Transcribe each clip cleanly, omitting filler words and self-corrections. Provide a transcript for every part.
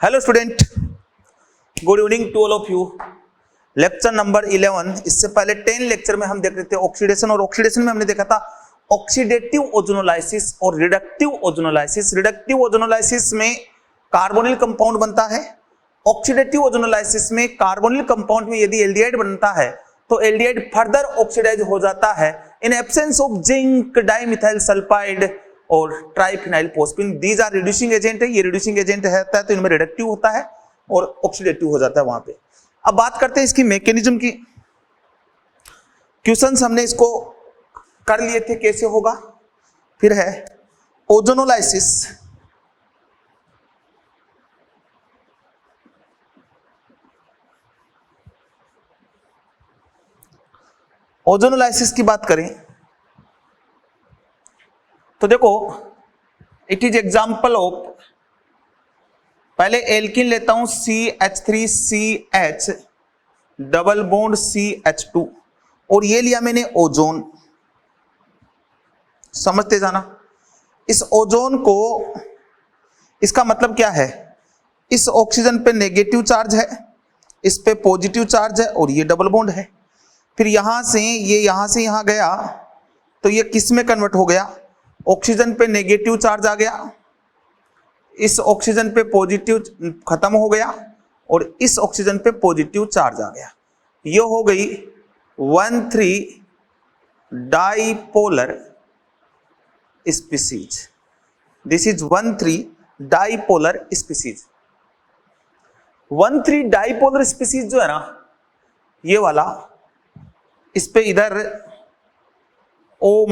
Hello student, good evening to all of you. Lecture number 11। इससे पहले 10 lecture में हम देख रहे थे ऑक्सीडेशन, और ऑक्सीडेशन में हमने देखा था ऑक्सीडेटिव ओजोनोलाइसिस और रिडक्टिव ओजोनोलाइसिस। रिडक्टिव ओजोनोलाइसिस में कार्बोनिल कंपाउंड बनता है। ऑक्सीडेटिव ओजोनोलाइसिस में कार्बोनिल कंपाउंड में यदि एल्डिहाइड बनता है तो एल्डिहाइड फर्दर ऑक्सीडाइज हो जाता है in absence of zinc, dimethyl sulphide और triphenyl phosphine. These are reducing agent है। ये रिड्यूसिंग एजेंट है तो इनमें रिडक्टिव होता है और ऑक्सीडेटिव हो जाता है वहां पे। अब बात करते हैं इसकी मैकेनिज्म की। क्वेश्चंस हमने इसको कर लिए थे, कैसे होगा। फिर है ओजोनोलाइसिस। ओजोनोलाइसिस की बात करें तो देखो, इट इज एग्जाम्पल ऑफ, पहले एल्किन लेता हूं CH3CH डबल बॉन्ड CH2, और ये लिया मैंने ओजोन। समझते जाना, इस ओजोन को, इसका मतलब क्या है, इस ऑक्सीजन पे नेगेटिव चार्ज है, इस पे पॉजिटिव चार्ज है और ये डबल बॉन्ड है। फिर यहां से यहां गया तो ये किस में कन्वर्ट हो गया, ऑक्सीजन पे नेगेटिव चार्ज आ गया, इस ऑक्सीजन पे पॉजिटिव खत्म हो गया और इस ऑक्सीजन पे पॉजिटिव चार्ज आ गया। ये हो गई 1,3 dipolar species. This is 1,3 dipolar species. 1,3 dipolar species जो है ना, ये वाला, इस पे इधर O-,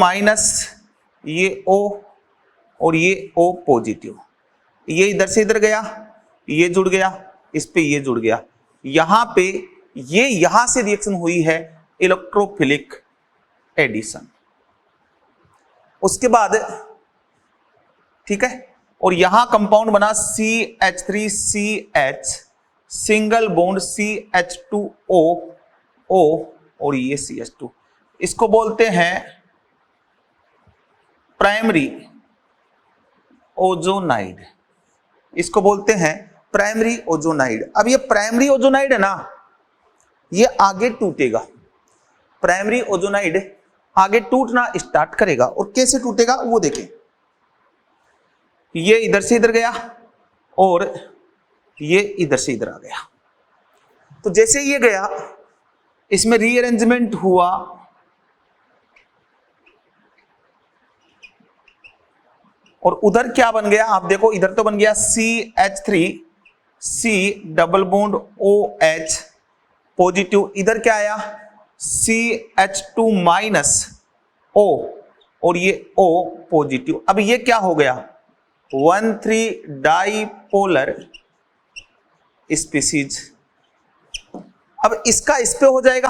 ये O और ये O पॉजिटिव, ये इधर से इधर गया, ये जुड़ गया, इस पे ये जुड़ गया, यहां पे ये यहां से रिएक्शन हुई है इलेक्ट्रोफिलिक एडिशन। उसके बाद ठीक है, और यहां कंपाउंड बना CH3CH सिंगल बॉन्ड CH2O और ये CH2। इसको बोलते हैं प्राइमरी ओजोनाइड। इसको बोलते हैं प्राइमरी ओजोनाइड। अब ये प्राइमरी ओजोनाइड है ना, ये आगे टूटेगा। प्राइमरी ओजोनाइड आगे टूटना स्टार्ट करेगा, और कैसे टूटेगा वो देखें। ये इधर से इधर गया और ये इधर से इधर आ गया। तो जैसे ये गया, इसमें रीअरेंजमेंट हुआ, और उधर क्या बन गया आप देखो, इधर तो बन गया CH3C double bond OH positive, इधर क्या आया CH2- O और ये O पॉजिटिव। अब ये क्या हो गया, 1,3 डाइपोलर स्पीसीज। अब इसका इस पे हो जाएगा,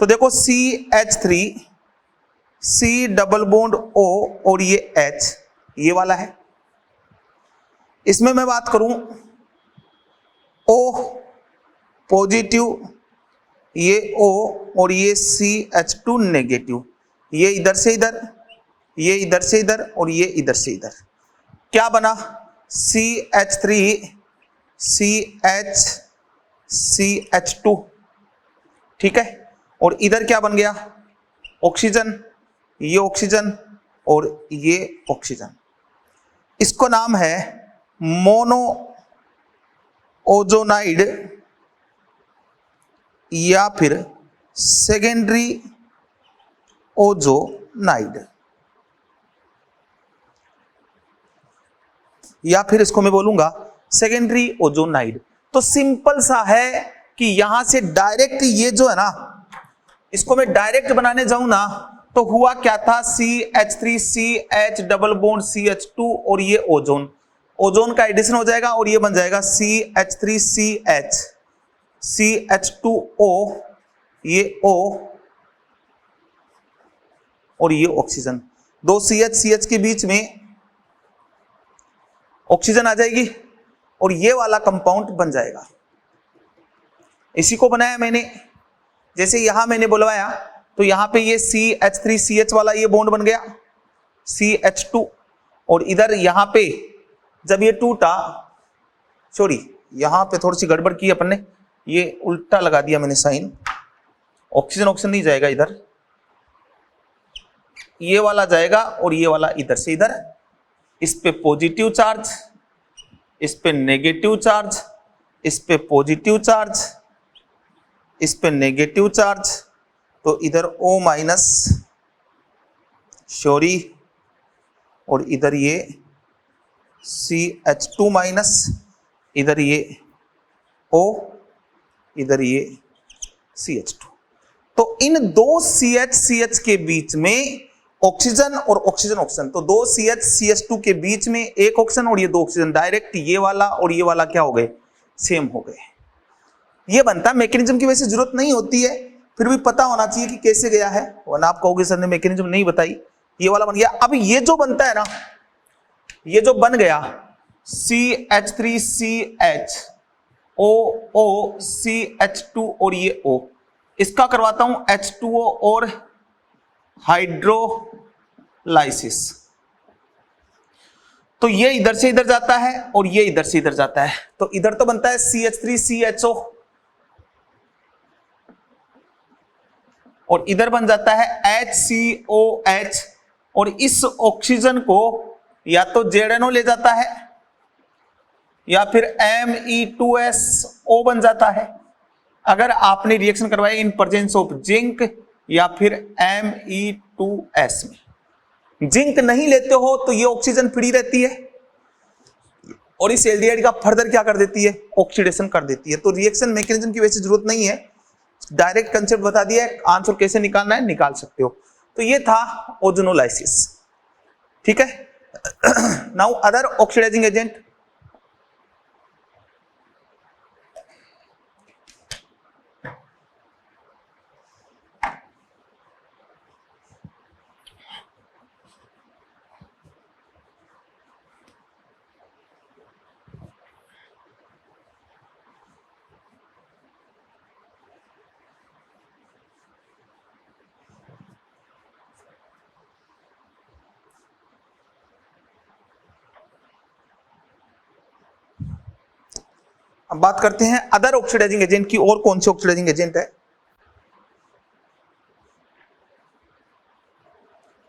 तो देखो CH3C डबल बॉन्ड O और ये H, ये वाला है। इसमें मैं बात करूं O पॉजिटिव, ये O और ये CH2 नेगेटिव, ये इधर से इधर, ये इधर से इधर और ये इधर से इधर, क्या बना CH3CH2, ठीक है। और इधर क्या बन गया, ऑक्सीजन, ये ऑक्सीजन और ये ऑक्सीजन। इसको नाम है मोनो ओजोनाइड या फिर सेकेंडरी ओजोनाइड, या फिर इसको मैं बोलूंगा सेकेंडरी ओजोनाइड। तो सिंपल सा है कि यहां से डायरेक्ट ये जो है ना, इसको मैं डायरेक्ट बनाने जाऊं ना, तो हुआ क्या था, CH3CH डबल बॉन्ड CH2 और ये ओजोन, ओजोन का एडिशन हो जाएगा और ये बन जाएगा CH3CH CH2O, ये O और ये ऑक्सीजन। दो CH के बीच में ऑक्सीजन आ जाएगी और ये वाला कंपाउंड बन जाएगा। इसी को बनाया मैंने, जैसे यहां मैंने बुलवाया तो यहां पे ये CH3CH वाला ये बॉन्ड बन गया CH2, और इधर यहां पे जब ये टूटा सॉरी यहां पे थोड़ी सी गड़बड़ की अपन ने, ये उल्टा लगा दिया मैंने साइन, ऑक्सीजन ऑक्सीजन नहीं जाएगा इधर, ये वाला जाएगा और ये वाला इधर से इधर, इस पे पॉजिटिव चार्ज, इस पे नेगेटिव चार्ज, इस पे पॉजिटिव चार्ज, इस पे नेगेटिव चार्ज, तो इधर O माइनस सॉरी, और इधर ये CH2 माइनस, इधर ये O, इधर ये CH2। तो इन दो CH के बीच में ऑक्सीजन और ऑक्सीजन ऑक्सीजन, तो दो CH2 के बीच में एक ऑक्सीजन और ये दो ऑक्सीजन, डायरेक्ट ये वाला और ये वाला क्या हो गए, सेम हो गए। ये बनता है, मैकेनिज्म की वैसे जरूरत नहीं होती है, फिर भी पता होना चाहिए कि कैसे गया है, वरना आप कहोगे सर ने मैकेनिज्म नहीं बताई। ये वाला बन गया। अब ये जो बनता है ना, ये जो बन गया CH3CHOO CH2 और ये O, इसका करवाता हूं H2O और हाइड्रोलाइसिस। तो ये इधर से इधर जाता है और ये इधर से इधर जाता है, तो इधर तो बनता है CH3CHO और इधर बन जाता है HCOH, और इस ऑक्सीजन को या तो ZNO ले जाता है या फिर Me2SO बन जाता है, अगर आपने रिएक्शन करवाई इन प्रेजेंस ऑफ जिंक या फिर Me2S में। जिंक नहीं लेते हो तो ये ऑक्सीजन फ्री रहती है और इस एल्डिहाइड का फर्दर क्या कर देती है, ऑक्सीडेशन कर देती है। तो रिएक्शन मैकेनिज्म की वैसे जरूरत नहीं है, डायरेक्ट कंसेप्ट बता दिया है, आंसर कैसे निकालना है निकाल सकते हो। तो ये था ओजोनोलाइसिस, ठीक है। नाउ अदर ऑक्सीडाइजिंग एजेंट, अब बात करते हैं अदर ऑक्सीडाइजिंग एजेंट की। और कौन से ऑक्सीडाइजिंग एजेंट है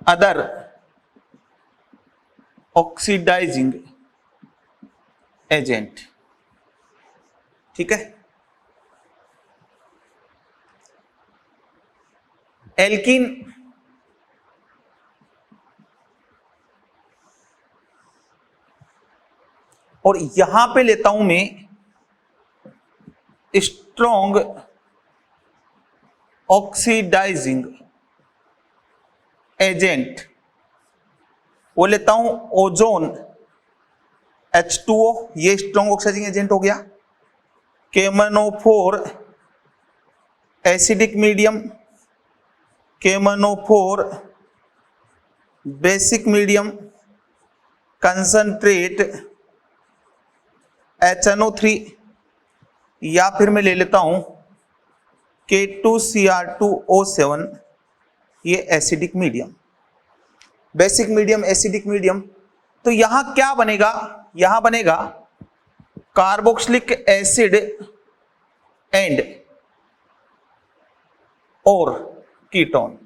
अदर ऑक्सीडाइजिंग एजेंट, ठीक है। एल्कीन, और यहां पे लेता हूं मैं स्ट्रॉन्ग ऑक्सीडाइजिंग एजेंट, वो लेता हूं ओजोन H2O, ये स्ट्रॉन्ग ऑक्सीडाइजिंग एजेंट हो गया। केमनोफोर acidic medium, केमनोफोर basic medium, concentrate HNO3, या फिर मैं ले लेता हूं K2Cr2O7, ये acidic medium, basic medium acidic medium. तो यहां क्या बनेगा, यहां बनेगा कार्बोक्सिलिक एसिड एंड और कीटोन।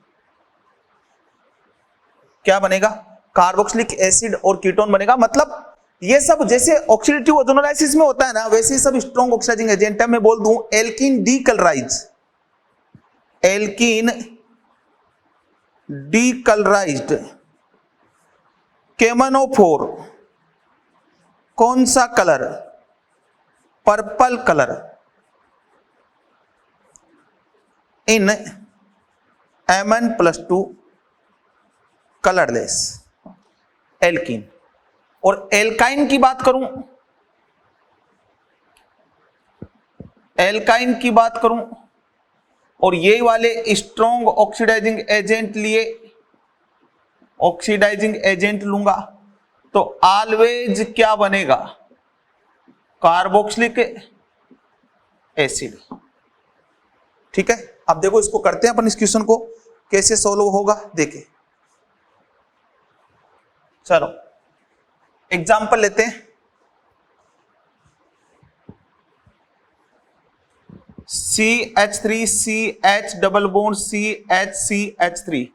क्या बनेगा, कार्बोक्सिलिक एसिड और कीटोन बनेगा। मतलब ये सब जैसे ऑक्सीडेटिव ओजोनोलाइसिस में होता है ना, वैसे ही सब स्ट्रॉन्ग ऑक्सीडाइजिंग एजेंट है। मैं बोल दूं एल्कीन डीकलराइज, एल्कीन डीकलराइज्ड केमनोफोर, कौन सा कलर, पर्पल कलर, इन Mn+2 कलरलेस एल्कीन। और एल्काइन की बात करूं, एल्काइन की बात करूं और ये वाले स्ट्रॉन्ग ऑक्सीडाइजिंग एजेंट लिए, ऑक्सीडाइजिंग एजेंट लूंगा तो ऑलवेज क्या बनेगा, कार्बोक्सिलिक एसिड, ठीक है। अब देखो इसको करते हैं अपन, इस क्वेश्चन को कैसे सॉल्व होगा देखें। चलो एग्जाम्पल लेते हैं। CH3 CH double bond CH3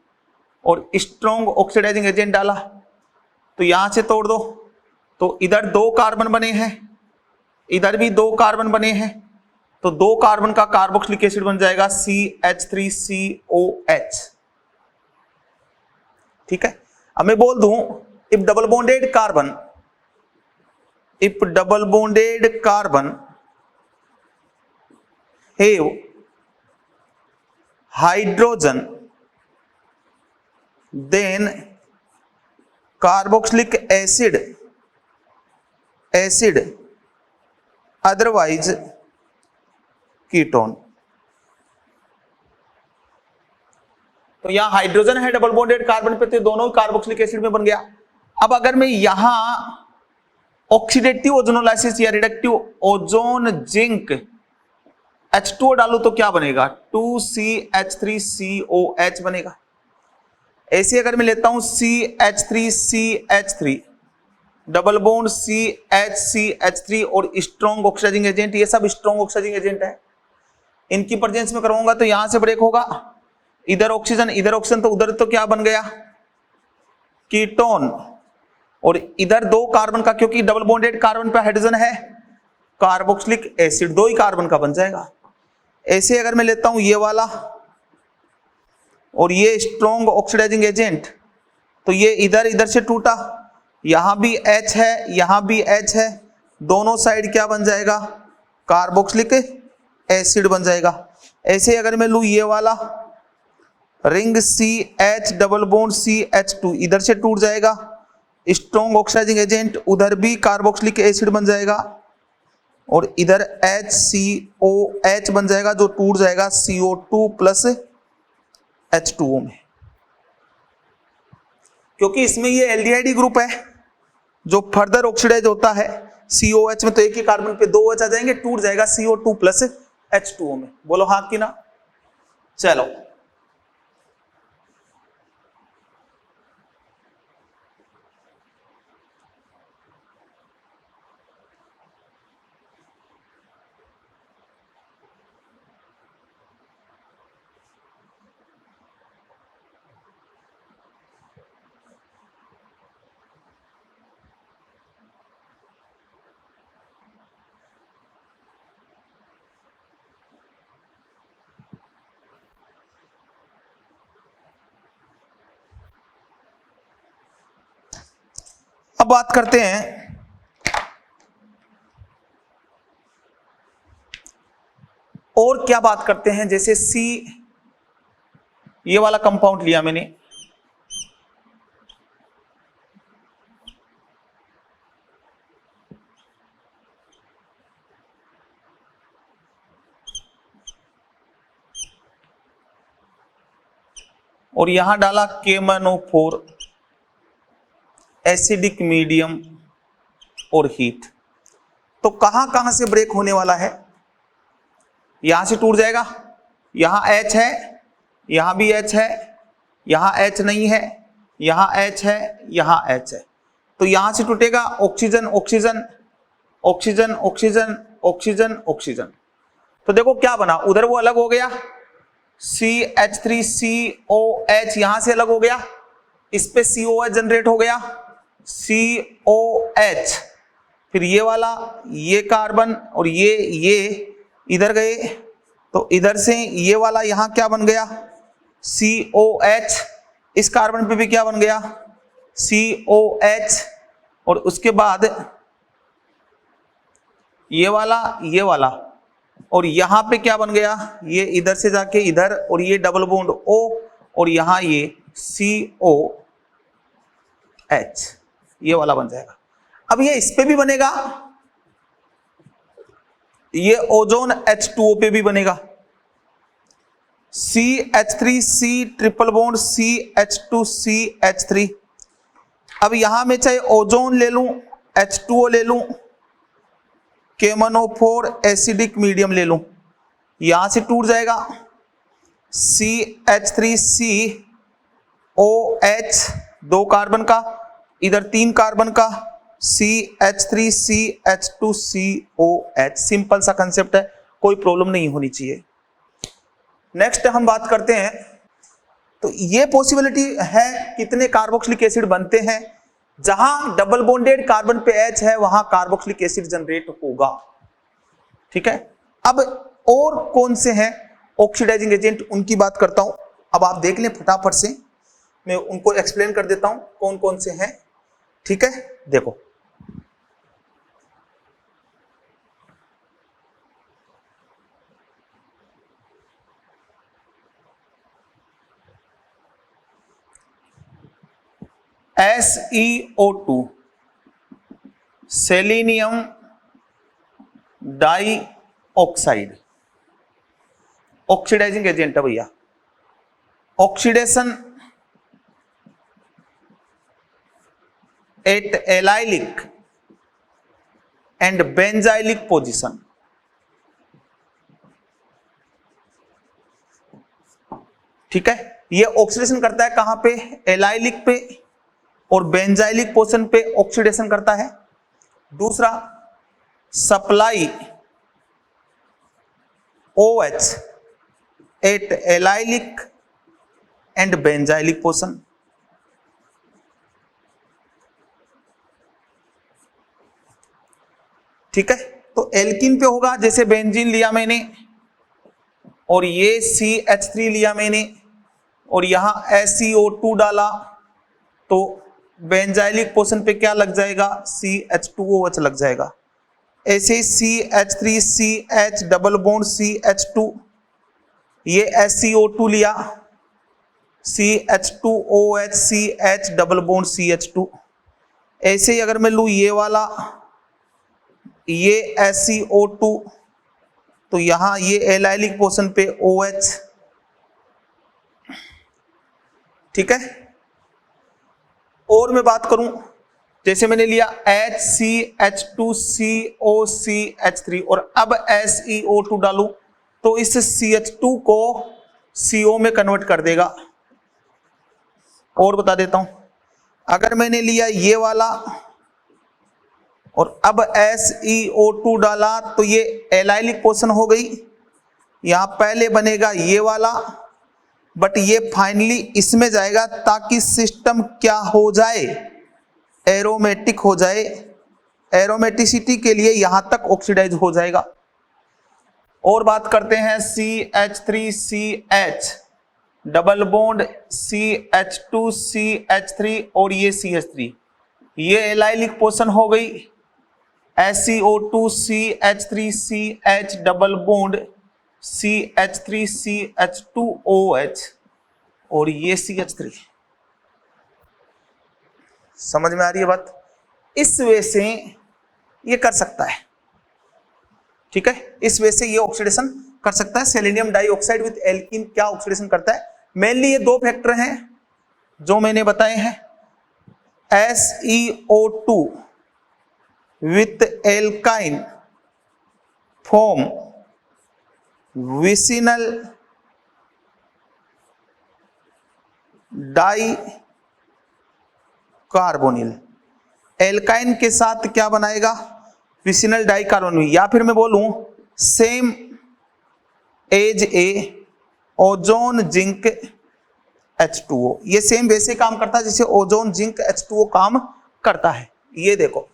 और स्ट्रॉन्ग ऑक्सीडाइजिंग एजेंट डाला तो यहां से तोड़ दो, तो इधर 2 कार्बन बने हैं, इधर भी 2 कार्बन बने हैं, तो 2 कार्बन का कार्बोक्सिलिक एसिड बन जाएगा CH3COH। ठीक है, अब मैं बोल दूं if double bonded carbon have hydrogen then carboxylic acid otherwise ketone. तो यहां हाइड्रोजन है डबल बॉन्डेड कार्बन पे, तो दोनों कार्बोक्सिलिक एसिड में बन गया। अब अगर मैं यहां ऑक्सीडेटिव ओजोनोलाइसिस या रिडक्टिव ओजोन जिंक H2O डालू तो क्या बनेगा, 2CH3COH बनेगा। ऐसे अगर मैं लेता हूं CH3CH3 डबल बॉन्ड CH3 और स्ट्रॉन्ग ऑक्सीडाइजिंग एजेंट, ये सब स्ट्रॉन्ग ऑक्सीडाइजिंग एजेंट है, इनकी प्रेजेंस में करवाऊंगा तो यहां से ब्रेक होगा, इधर ऑक्सीजन तो उधर तो क्या बन गया, कीटोन। और इधर 2 कार्बन का, क्योंकि डबल बॉन्डेड कार्बन पे हाइड्रोजन है, कार्बोक्सिलिक एसिड 2 ही कार्बन का बन जाएगा। ऐसे अगर मैं लेता हूं ये वाला और ये स्ट्रॉन्ग ऑक्सीडाइजिंग एजेंट, तो ये इधर से टूटा, यहां भी H है, यहां भी H है, दोनों साइड क्या बन जाएगा, कार्बोक्सिलिक एसिड बन जाएगा। ऐसे अगर मैं लूं ये वाला ring CH double bond CH2, इधर से टूट जाएगा, स्ट्रॉन्ग ऑक्सीडाइजिंग एजेंट, उधर भी कार्बोक्सिलिक एसिड बन जाएगा, और इधर HCOH बन जाएगा जो टूट जाएगा CO2 प्लस H2O में, क्योंकि इसमें ये एल्डिहाइड ग्रुप है जो फर्दर ऑक्सीडाइज होता है COH में, तो एक ही कार्बन पे 2 OH आ जाएंगे, टूट जाएगा CO2 प्लस H2O में। बोलो हाँ कि ना। चलो अब बात करते हैं और क्या बात करते हैं, जैसे C, ये वाला कंपाउंड लिया मैंने, और यहां डाला KMnO4, एसिडिक मीडियम और हीट, तो कहां से ब्रेक होने वाला है, यहां से टूट जाएगा, यहां H है, यहां भी H है, यहां H नहीं है, यहां H है, यहां H है, तो यहां से टूटेगा oxygen oxygen oxygen oxygen oxygen oxygen. तो देखो क्या बना, उधर वो अलग हो गया CH3COH, यहां से अलग हो गया, इस पे COH जनरेट हो गया, COH, फिर ये वाला, ये कार्बन और ये इधर गए, तो इधर से ये वाला यहां क्या बन गया, COH, इस कार्बन पे भी क्या बन गया, COH, और उसके बाद ये वाला और यहां पे क्या बन गया, ये इधर से जाके इधर, और ये डबल बॉन्ड O, और यहां ये COH, ये वाला बन जाएगा। अब ये इस पे भी बनेगा, ये ओजोन H2O पे भी बनेगा, CH3C ट्रिपल बॉन्ड CH2CH3। अब यहां में चाहे ओजोन ले लूं, H2O ले लूं, KMnO4 एसिडिक मीडियम ले लूं, यहां से टूट जाएगा CH3COH, 2 कार्बन का, इधर 3 कार्बन का, CH3CH2COH, सिंपल सा कंसेप्ट है, कोई प्रॉब्लम नहीं होनी चाहिए। नेक्स्ट हम बात करते हैं, तो ये पॉसिबिलिटी है कितने कार्बोक्सिलिक एसिड बनते हैं, जहां डबल बॉन्डेड कार्बन पे H है वहां कार्बोक्सिलिक एसिड जनरेट होगा। ठीक है, अब और कौन से हैं ऑक्सीडाइजिंग एजेंट, उनकी बात करता हूं। अब आप देख लें फटाफट से, मैं उनको एक्सप्लेन कर देता हूं कौन कौन से हैं। ठीक है, देखो SeO2 selenium dioxide oxidising agent है भैया। Oxidation at allylic and benzylic position. ठीक है, ये ऑक्सीडेशन करता है कहां पे, एलाइलिक पे, और बेंजाइलिक पोजीशन पे ऑक्सीडेशन करता है। दूसरा, supply OH at allylic and benzylic position. ठीक है, तो एल्कीन पे होगा, जैसे बेंजीन लिया मैंने और ये CH3 लिया मैंने और यहां SeO2 डाला, तो बेंजाइलिक पोजीशन पे क्या लग जाएगा, CH2OH लग जाएगा। ऐसे CH3 CH double bond CH2, ये SeO2 लिया, CH2OH CH double bond CH2। ऐसे ही अगर मैं लूं ये वाला, ये SeO2, तो यहां ये एलाइलिक पोजीशन पे OH। ठीक है, और मैं बात करूं, जैसे मैंने लिया HCH2COCH3 और अब SeO2 डालूं, तो इस CH2 को CO में कन्वर्ट कर देगा। और बता देता हूं, अगर मैंने लिया ये वाला और अब SeO2 डाला, तो ये एलाइलिक पोजीशन हो गई। यहां पहले बनेगा ये वाला, बट ये फाइनली इसमें जाएगा ताकि सिस्टम क्या हो जाए, एरोमेटिक हो जाए। एरोमेटिसिटी के लिए यहां तक ऑक्सीडाइज हो जाएगा। और बात करते हैं CH3CH डबल बॉन्ड CH2CH3 और ये CH3, ये एलाइलिक पोजीशन हो गई। SeO2CH3CH डबल बॉन्ड CH3CH2OH और ये CH3। समझ में आ रही है बात? इस वे से ये कर सकता है। ठीक है, इस वे से ये ऑक्सीडेशन कर सकता है। सेलेनियम डाइऑक्साइड विद एल्कीन क्या ऑक्सीडेशन करता है, मेनली ये दो फैक्टर हैं जो मैंने बताए हैं। SeO2 with alkyne form vicinal die carbonyl. Alkyne के साथ क्या बनाएगा, विसिनल डाई कार्बोनिल, या फिर मैं बोलूं same as a ozone zinc H2O। ये सेम वैसे काम करता है जैसे ओजोन जिंक H2O काम करता है। ये देखो,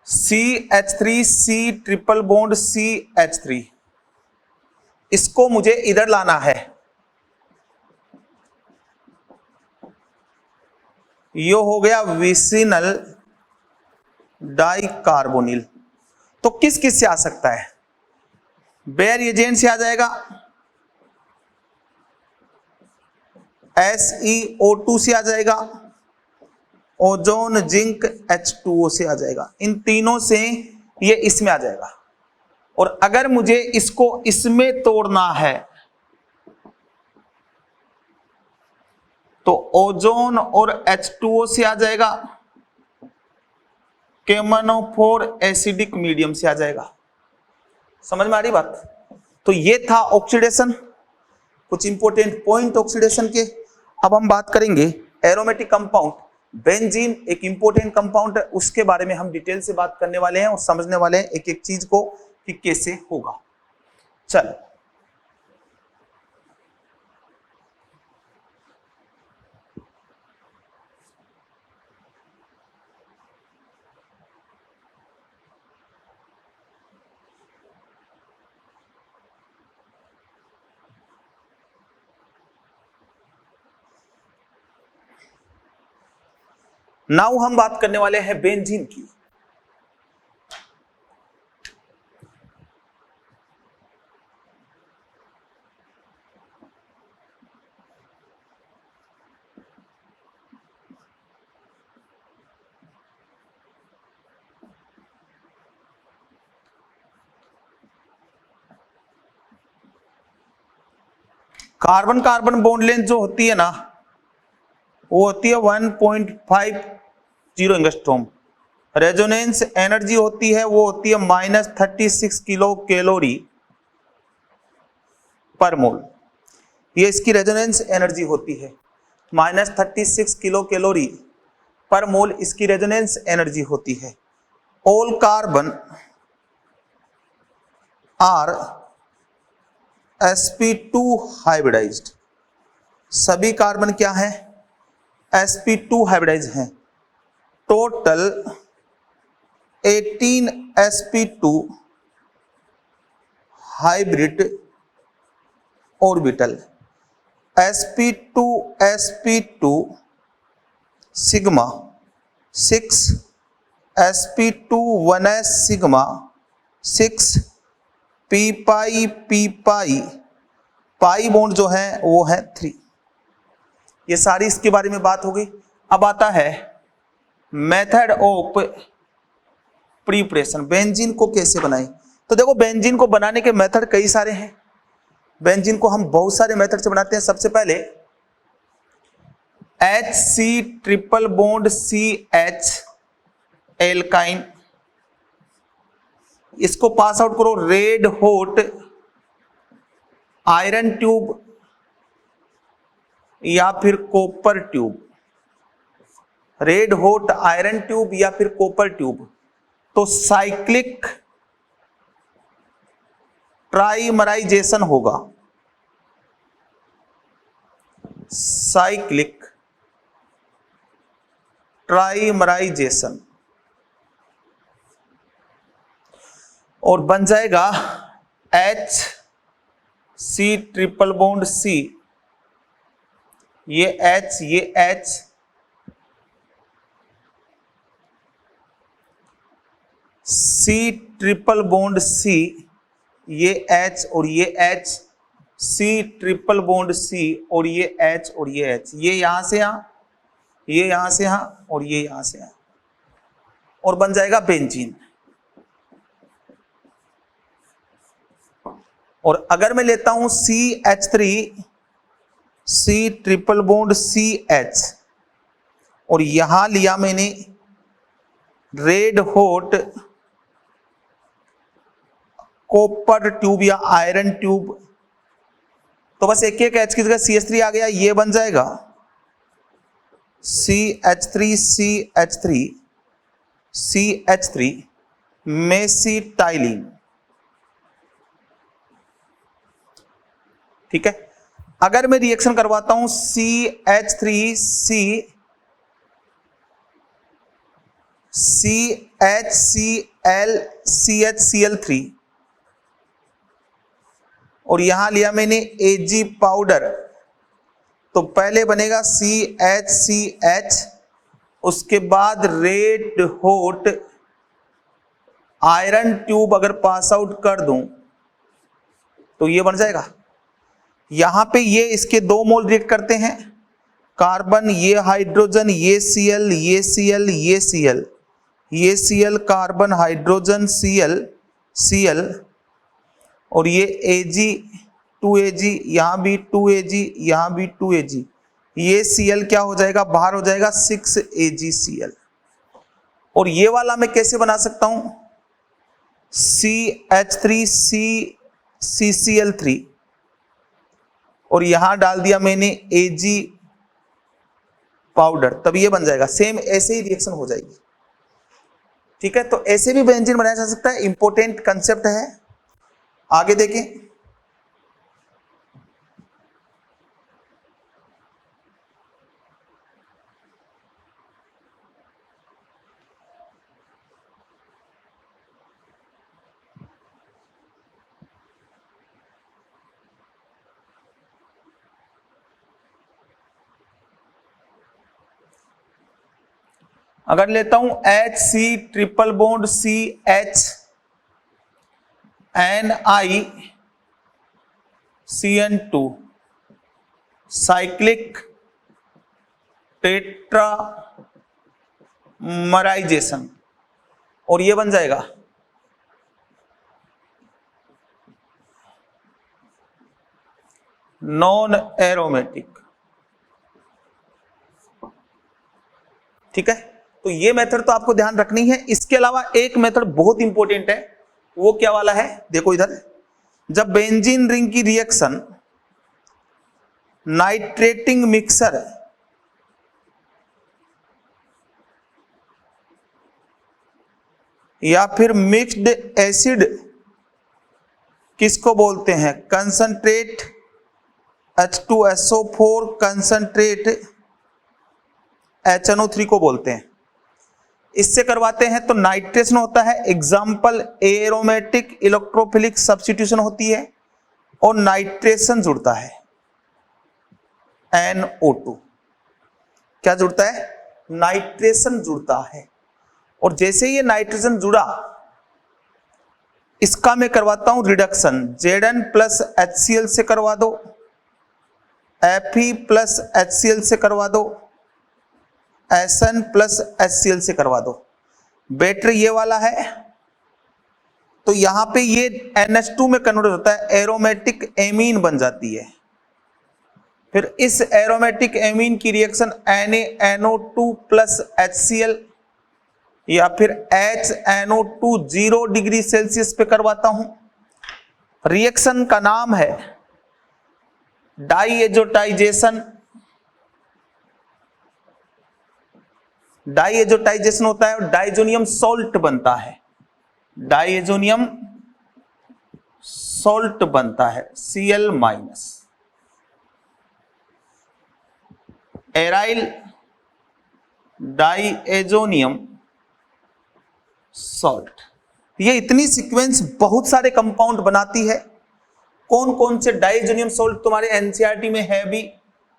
CH3C ट्रिपल बॉन्ड CH3, इसको मुझे इधर लाना है। ये हो गया विसिनल डाई कार्बोनिल। तो किस किस से आ सकता है, बेयर एजेंट से आ जाएगा, SeO2 से आ जाएगा, ओजोन जिंक H2O से आ जाएगा। इन तीनों से ये इसमें आ जाएगा। और अगर मुझे इसको इसमें तोड़ना है तो ओजोन और H2O से आ जाएगा, केमनोफोर एसिडिक मीडियम से आ जाएगा। समझ में आ रही बात? तो ये था ऑक्सीडेशन। कुछ इंपॉर्टेंट पॉइंट ऑक्सीडेशन के। अब हम बात करेंगे एरोमेटिक कंपाउंड। बेंजीन एक इंपॉर्टेंट कंपाउंड है, उसके बारे में हम डिटेल से बात करने वाले हैं और समझने वाले हैं एक एक चीज को कि कैसे होगा। चलो नाउ हम बात करने वाले हैं बेंजीन की। कार्बन कार्बन बॉन्ड लेंथ जो होती है ना, वो होती है 1.50 एंगस्ट्रॉम। रेजोनेंस एनर्जी होती है वो होती है -36 किलो कैलोरी पर मोल। ये इसकी रेजोनेंस एनर्जी होती है, -36 किलो कैलोरी पर मोल इसकी रेजोनेंस एनर्जी होती है। All carbon are sp2 hybridised. सभी कार्बन क्या है? sp2 हाइब्रिडाइज हैं। Total 18 sp2 hybrid orbital. sp2 sp2 sigma 6 sp2 1s sigma 6 p pi pi bond जो है वो है 3। ये सारी इसके बारे में बात हो गई। अब आता है मेथड ऑफ प्रिपरेशन। बेंजीन को कैसे बनाएं? तो देखो बेंजीन को बनाने के मेथड कई सारे हैं। बेंजीन को हम बहुत सारे मेथड से बनाते हैं। सबसे पहले HC triple bond CH alkyne, इसको पास आउट करो रेड हॉट आयरन ट्यूब या फिर copper tube. Red hot iron tube या फिर कॉपर ट्यूब। तो साइक्लिक ट्राइमराइजेशन होगा। साइक्लिक ट्राइमराइजेशन और बन जाएगा HC ट्रिपल बॉन्ड C, ये H ये H, C triple bond C, ये H और ये H, C triple bond C और ये H और ये H। ये यहां से यहां, ये यहां से यहां और ये यहां से यहां, और बन जाएगा बेंजीन। और अगर मैं लेता हूं CH3 C triple bond CH और यहां लिया मैंने रेड हॉट कॉपर ट्यूब या आयरन ट्यूब, तो बस एक एक H की जगह CH3 आ गया। ये बन जाएगा CH3 CH3 CH3 मेसिटाइलिन। ठीक है। अगर मैं रिएक्शन करवाता हूं CH3C CHCl CHCl3 और यहां लिया मैंने Ag पाउडर, तो पहले बनेगा CHCH, उसके बाद रेड हॉट आयरन ट्यूब अगर पास आउट कर दूं तो ये बन जाएगा। यहां पे ये इसके 2 मोल रिएक्ट करते हैं, कार्बन ये हाइड्रोजन ये Cl ये Cl ये Cl, ये Cl कार्बन हाइड्रोजन Cl और ये Ag 2Ag, यहां भी 2Ag यहां भी 2Ag, ये Cl क्या हो जाएगा? बाहर हो जाएगा 6AgCl। और ये वाला मैं कैसे बना सकता हूं? CH3C CCl3 और यहां डाल दिया मैंने Ag पाउडर, तब ये बन जाएगा। सेम ऐसे ही रिएक्शन हो जाएगी। ठीक है, तो ऐसे भी बेंजीन बनाया जा सकता है, इंपॉर्टेंट कंसेप्ट है। आगे देखें, अगर लेता हूं HC triple bond CH Ni CN2 cyclic tetramerisation, और ये बन जाएगा नॉन एरोमेटिक। ठीक है, तो ये मेथड तो आपको ध्यान रखनी है। इसके अलावा एक मेथड बहुत इंपॉर्टेंट है, वो क्या वाला है, देखो इधर। जब बेंजीन रिंग की रिएक्शन नाइट्रेटिंग मिक्सर या फिर मिक्स्ड एसिड किसको बोलते हैं, कंसंट्रेट H2SO4 कंसंट्रेट HNO3 को बोलते हैं, इससे करवाते हैं तो नाइट्रेशन होता है। एग्जाम्पल एरोमेटिक इलेक्ट्रोफिलिक सब्स्टिट्यूशन होती है और नाइट्रेशन जुड़ता है NO2। क्या जुड़ता है, नाइट्रेशन जुड़ता है। और जैसे ये नाइट्रेशन जुड़ा, इसका मैं करवाता हूं रिडक्शन, Zn प्लस HCl से करवा दो, Fe प्लस HCl से करवा दो, Sn प्लस HCl से करवा दो। बेटर ये वाला है, तो यहां पे ये NH2 में कन्वर्ट होता है, एरोमेटिक एमीन बन जाती है। फिर इस एरोमेटिक एमीन की रिएक्शन NaNO2 प्लस HCl या फिर HNO2 0 डिग्री सेल्सियस पे करवाता हूं। रिएक्शन का नाम है डाईएजोटाइजेशन। डाईएजोटाइजेशन होता है और डाइजोनियम सॉल्ट बनता है, डाइजोनियम सॉल्ट बनता है Cl minus, aryl diazonium salt. ये इतनी सीक्वेंस बहुत सारे कंपाउंड बनाती है। कौन कौन से डाइजोनियम सॉल्ट तुम्हारे एनसीईआरटी में है भी।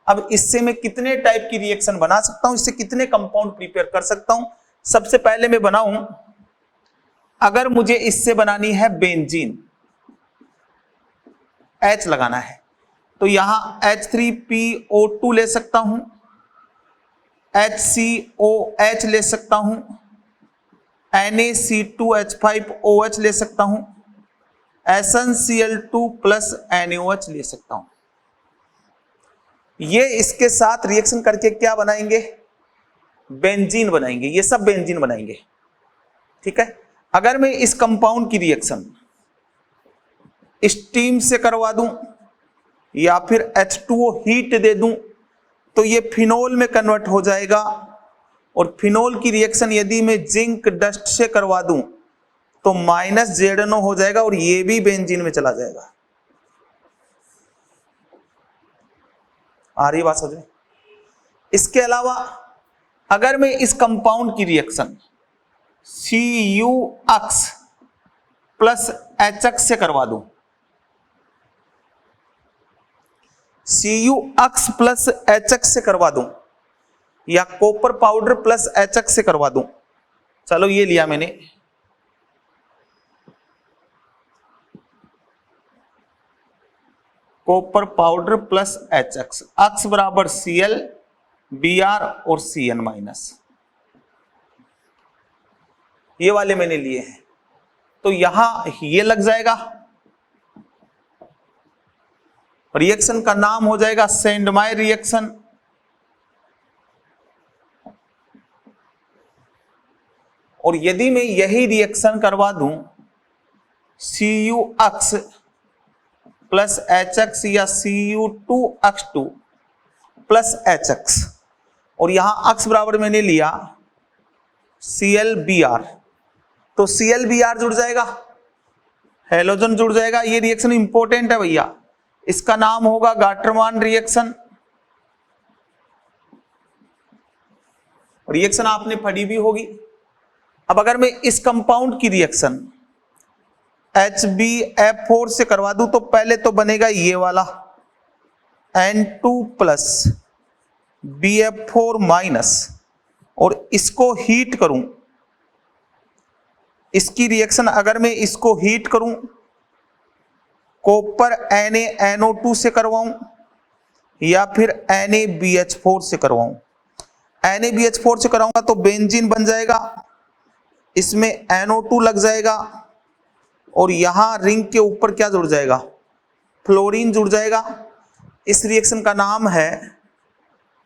अब इससे मैं कितने टाइप की रिएक्शन बना सकता हूं, इससे कितने कंपाउंड प्रिपेयर कर सकता हूं। सबसे पहले मैं बनाऊं, अगर मुझे इससे बनानी है बेंजीन, H लगाना है, तो यहां H3PO2 ले सकता हूं, HCOH ले सकता हूं, NaC2H5OH ले सकता हूं, SnCl2 प्लस NaOH ले सकता हूं। ये इसके साथ रिएक्शन करके क्या बनाएंगे, बेंजीन बनाएंगे। ये सब बेंजीन बनाएंगे। ठीक है, अगर मैं इस कंपाउंड की रिएक्शन स्टीम से करवा दूं या फिर H2O हीट दे दूं, तो ये फिनोल में कन्वर्ट हो जाएगा। और फिनोल की रिएक्शन यदि मैं जिंक डस्ट से करवा दूं तो माइनस ZNO हो जाएगा और ये भी बेंजीन में चला जाएगा। आ रही बात समझ में। इसके अलावा अगर मैं इस कंपाउंड की रिएक्शन CuX प्लस HX से करवा दूं, CuX प्लस HX से करवा दूं या कॉपर पाउडर प्लस HX से करवा दूं, चलो ये लिया मैंने, copper powder plus HX, X बराबर Cl Br और Cn माइनस, ये वाले मैंने लिए हैं। तो यहां ये लग जाएगा, रिएक्शन का नाम हो जाएगा सेंडमायर रिएक्शन। और यदि मैं यही रिएक्शन करवा दूं CuX प्लस HX या Cu2X2 प्लस HX, और यहां अक्स बराबर मैंने लिया ClBr, तो ClBr जुड़ जाएगा, हेलोजन जुड़ जाएगा। ये रिएक्शन इंपॉर्टेंट है भैया, इसका नाम होगा गाटरमान रिएक्शन। रिएक्शन आपने पढ़ी भी होगी। अब अगर मैं इस कंपाउंड की रिएक्शन HbF4 से करवा दूं तो पहले तो बनेगा ये वाला N2 प्लस BF4 माइनस, और इसको हीट करूं, इसकी रिएक्शन अगर मैं इसको हीट करूं, कॉपर NaNO2 से करवाऊं या फिर NaBH4 से करवाऊं। NaBH4 से कराऊंगा तो बेंजीन बन जाएगा, इसमें NO2 लग जाएगा, और यहां रिंग के ऊपर क्या जुड़ जाएगा, फ्लोरीन जुड़ जाएगा। इस रिएक्शन का नाम है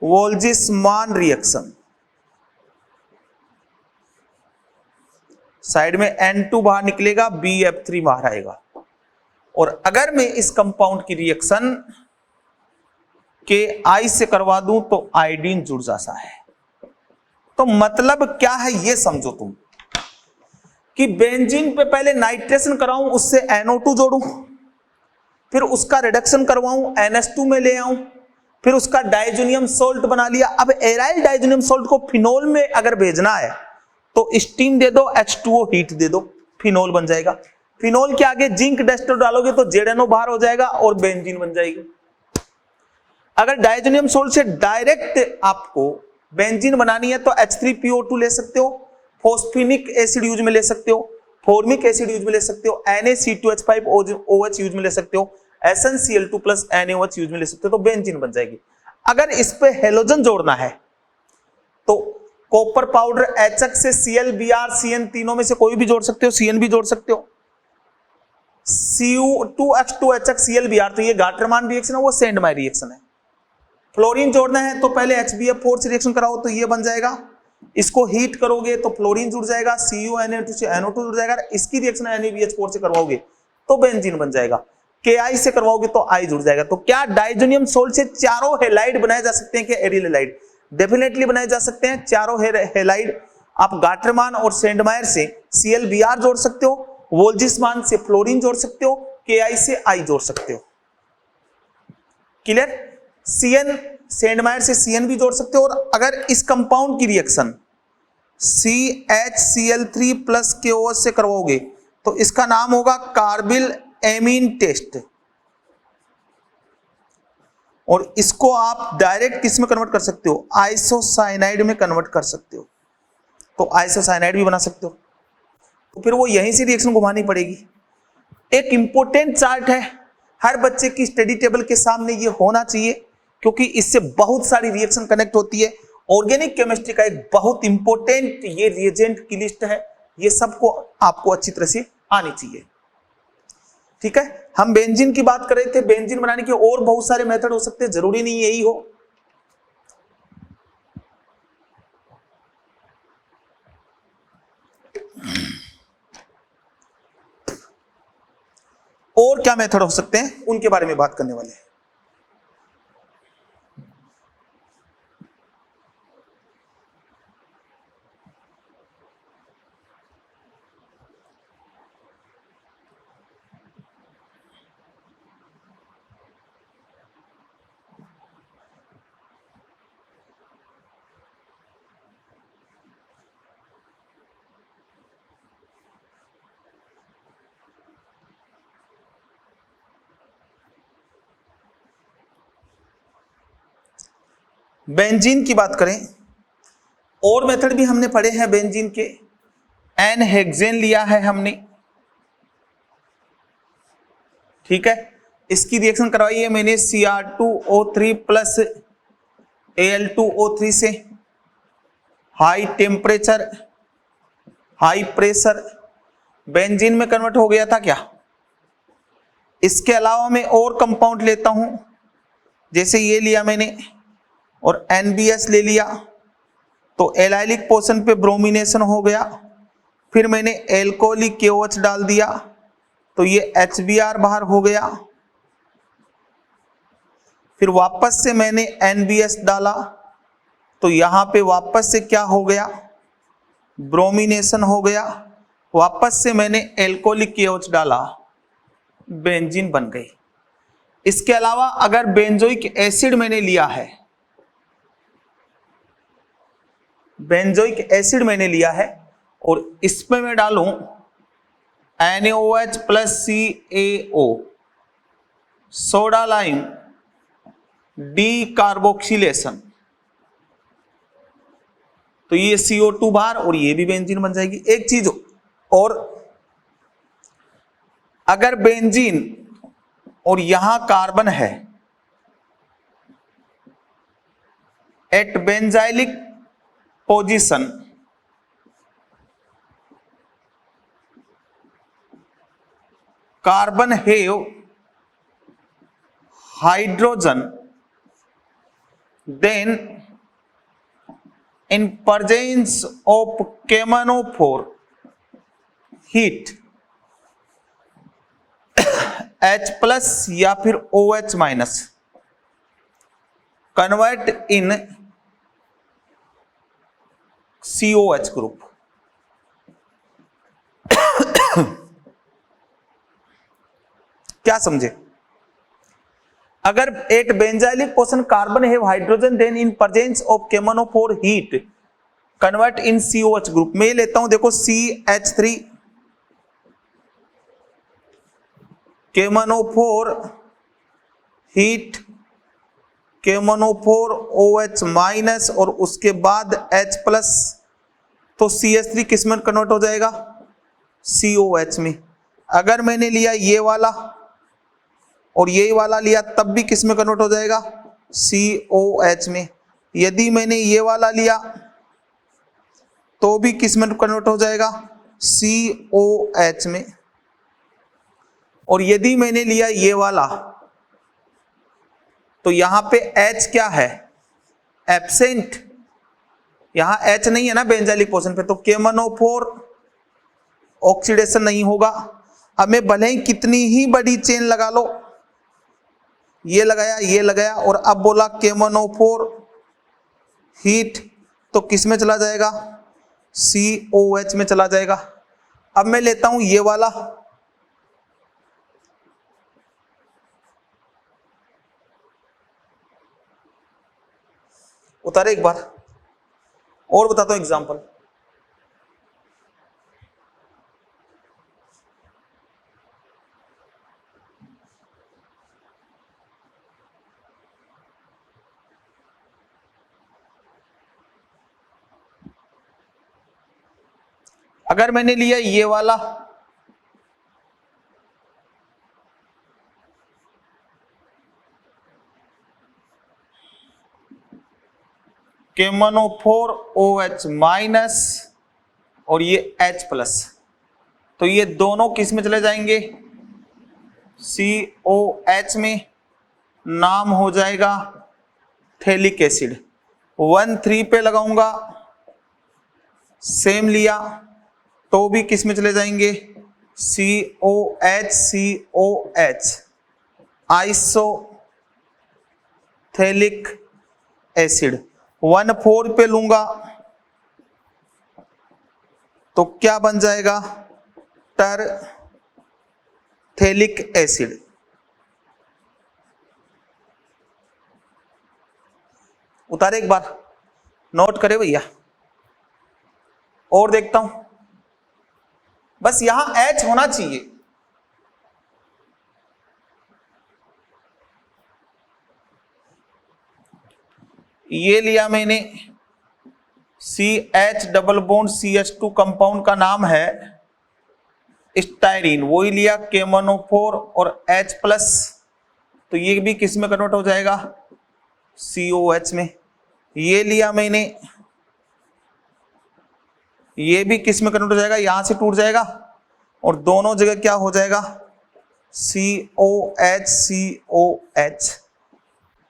वोल्जिसमान रिएक्शन। साइड में N2 बाहर निकलेगा, BF3 बाहर आएगा। और अगर मैं इस कंपाउंड की रिएक्शन KI से करवा दूं तो आयोडीन जुड़ जाता है। तो मतलब क्या है ये समझो तुम, कि बेंजीन पे पहले नाइट्रेशन कराऊं, उससे NO2 जोड़ूं, फिर उसका रिडक्शन करवाऊं, NH2 में ले आऊं, फिर उसका डाइजोनियम सोल्ट बना लिया। अब एराइल डाइजोनियम सोल्ट को फिनोल में अगर भेजना है तो स्टीम दे दो, H2O हीट दे दो, फिनोल बन जाएगा। फिनोल के आगे जिंक डस्टर डालोगे तो ZNO बाहर हो जाएगा और बेंजीन बन जाएगी। अगर डाइजोनियम सोल्ट से डायरेक्ट आपको बेंजीन बनानी है तो H3PO2 ले सकते हो, फॉस्फेनिक एसिड यूज में ले सकते हो, फॉर्मिक एसिड यूज में ले सकते हो, NaC2H5OH यूज में ले सकते हो, SnCl2 प्लस NaOH यूज में ले सकते हो, तो बेंजीन बन जाएगी। अगर इस पे हेलोजन जोड़ना है तो कॉपर पाउडर HX से ClBr CN तीनों में से कोई भी जोड़ सकते हो, CN भी जोड़ सकते हो, Cu2H2HX ClBr, तो ये गाटरमान रिएक्शन है, वो सेंडमायर रिएक्शन है। फ्लोरीन जोड़ना है तो पहले HbF4 से रिएक्शन कराओ तो ये बन जाएगा, इसको हीट करोगे तो फ्लोरीन जुड़ जाएगा, CuNa2 से NO2 जुड़ जाएगा, इसकी रिएक्शन NaBH4 से करवाओगे तो बेंजीन बन जाएगा, Ki से करवाओगे तो I जुड़ जाएगा। तो क्या डाइजोनियम सोल्ट से चारों हेलाइड बनाए जा सकते हैं क्या एरियल हेलाइड? डेफिनेटली बनाए जा सकते हैं चारों हेलाइड। आप गाटरमान और सेंडमायर से ClBr जोड़ सकते हो, वोल्जिसमान से फ्लोरीन जोड़ सकते हो, Ki से I जोड़ सकते हो। क्लियर? CN सेंडमायर से CN भी जोड़ सकते हो। और अगर इस कंपाउंड की रिएक्शन CHCl3 प्लस KOH से करवाओगे तो इसका नाम होगा कार्बिल एमीन टेस्ट, और इसको आप डायरेक्ट किस में कन्वर्ट कर सकते हो, आइसोसाइनाइड में कन्वर्ट कर सकते हो, तो आइसोसाइनाइड भी बना सकते हो। तो फिर वो यहीं से रिएक्शन घुमानी पड़ेगी। एक इंपॉर्टेंट चार्ट है, हर बच्चे की स्टडी टेबल के सामने ये होना चाहिए, क्योंकि इससे बहुत सारी रिएक्शन कनेक्ट होती है। ऑर्गेनिक केमिस्ट्री का एक बहुत इंपॉर्टेंट ये रिएजेंट की लिस्ट है, ये सबको आपको अच्छी तरह से आनी चाहिए। ठीक है, हम बेंजीन की बात कर रहे थे। बेंजीन बनाने के और बहुत सारे मेथड हो सकते हैं, जरूरी नहीं यही हो। और क्या मेथड हो सकते हैं उनके बारे में बात करने वाले हैं। बेंजीन की बात करें, और मेथड भी हमने पढ़े हैं बेंजीन के। एन हेक्सेन लिया है हमने, ठीक है, इसकी रिएक्शन करवाई है मैंने Cr2O3 प्लस Al2O3 से। High temperature high pressure benzene में कन्वर्ट हो गया था क्या? इसके अलावा मैं और कंपाउंड लेता हूं, जैसे ये लिया मैंने और NBS ले लिया तो एलाइलिक पोर्शन पे ब्रोमिनेशन हो गया। फिर मैंने एल्कोहलिक KOH डाल दिया तो ये HBr बाहर हो गया। फिर वापस से मैंने NBS डाला, तो यहां पे वापस से क्या हो गया, ब्रोमिनेशन हो गया। वापस से मैंने एल्कोहलिक KOH डाला, बेंजीन बन गई। इसके अलावा अगर बेंजोइक एसिड मैंने लिया है, बेंजोइक एसिड मैंने लिया है और इसमें मैं डालूं NaOH plus CaO, soda lime D carboxylation, तो ये CO2 बाहर और ये भी बेंजीन बन जाएगी। एक चीज और, अगर बेंजीन और यहां कार्बन है, at benzylic position carbon have hydrogen, then in presence of KMnO4 heat H plus या फिर OH minus convert in COH group. क्या समझे? अगर एट बेंजाइलिक पोर्शन कार्बन है hydrogen, then in presence of KMnO4 heat convert in COH group. मैं लेता हूं, देखो CH3 KMnO4 heat, KMnO4 OH minus और उसके बाद H प्लस, तो CH3 किस में कन्वर्ट हो जाएगा, COH में। अगर मैंने लिया ये वाला और ये वाला लिया तब भी किस में कन्वर्ट हो जाएगा, COH में। यदि मैंने ये वाला लिया तो भी किस में कन्वर्ट हो जाएगा, COH में। और यदि मैंने लिया ये वाला तो यहां पे H क्या है, एब्सेंट, यहां H नहीं है ना बेंजाइलिक पोर्शन पे, तो KMnO4 ऑक्सीडेशन नहीं होगा। अब मैं भले ही कितनी ही बड़ी चेन लगा लो, ये लगाया ये लगाया और अब बोला KMnO4 हीट, तो किस में चला जाएगा, COH में चला जाएगा। अब मैं लेता हूं ये वाला, उतारे एक बार और बताता हूं एग्जांपल। अगर मैंने लिया ये वाला, KMnO4 OH माइनस और ये H प्लस, तो ये दोनों किस में चले जाएंगे, COH में। नाम हो जाएगा थैलिक एसिड। 1,3 पे लगाऊंगा, सेम लिया तो भी किस में चले जाएंगे, COH आइसोथैलिक एसिड। 1,4 पे लूंगा तो क्या बन जाएगा, टरथैलिक एसिड। उतारे एक बार, नोट करे भैया। और देखता हूं, बस यहां H होना चाहिए। ये लिया मैंने CH double bond CH2 compound का नाम है स्टाइरीन, वही लिया KMnO4 और H प्लस, तो ये भी किस में कन्वर्ट हो जाएगा, COH में। ये लिया मैंने, ये भी किस में कन्वर्ट हो जाएगा, यहां से टूट जाएगा और दोनों जगह क्या हो जाएगा, COH।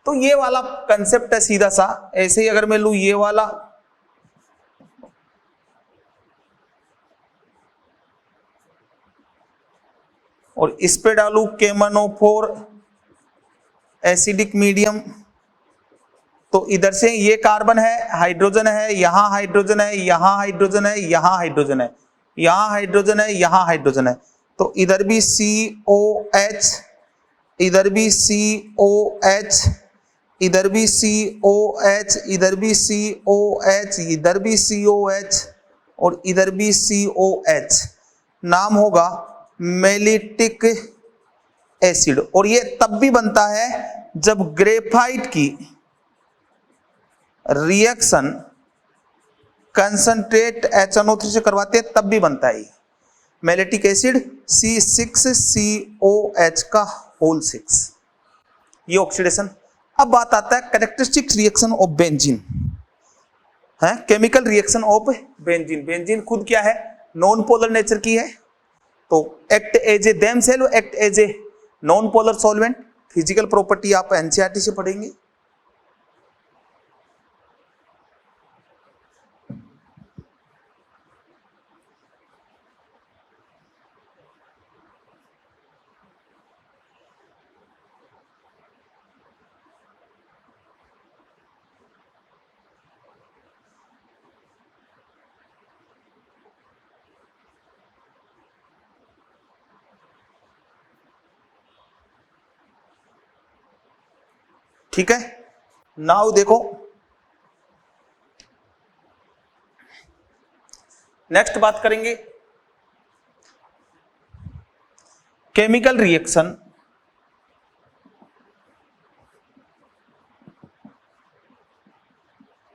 तो ये वाला कंसेप्ट है सीधा सा। ऐसे ही अगर मैं लू ये वाला, और इस पे डालू KMnO4 एसिडिक मीडियम, तो इधर से ये कार्बन है, हाइड्रोजन है, यहां हाइड्रोजन है, यहां हाइड्रोजन है, यहां हाइड्रोजन है, यहां हाइड्रोजन है, यहां हाइड्रोजन है, तो इधर भी COH, इधर भी COH, इधर भी COH, इधर भी COH, इधर भी COH और इधर भी COH। नाम होगा मेलिटिक एसिड। और ये तब भी बनता है जब ग्रेफाइट की रिएक्शन कंसंट्रेट HNO3 से करवाते हैं, तब भी बनता है मेलिटिक एसिड C6COH का होल 6, ये ऑक्सीडेशन। अब बात आता है कैरेक्टरिस्टिक रिएक्शन ऑफ बेंजीन, है chemical reaction of benzene. Benzene खुद क्या है, नॉन पोलर नेचर की है, तो एक्ट एज ए देम सेल, act as a non polar solvent. Physical property आप एनसीईआरटी से पढ़ेंगे। ठीक है, नाउ देखो नेक्स्ट बात करेंगे केमिकल रिएक्शन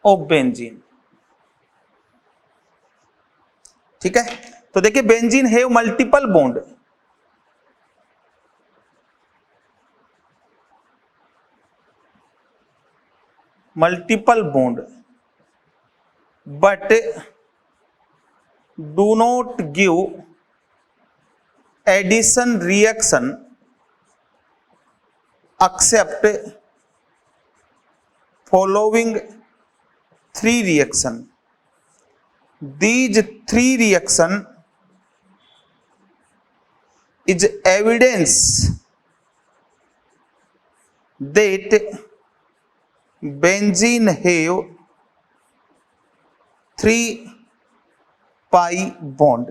ऑफ बेंजीन। ठीक है, तो देखिए benzene have multiple bond, multiple bond but do not give addition reaction except following 3 reaction. These 3 reaction is evidence that benzene have 3 pi bond.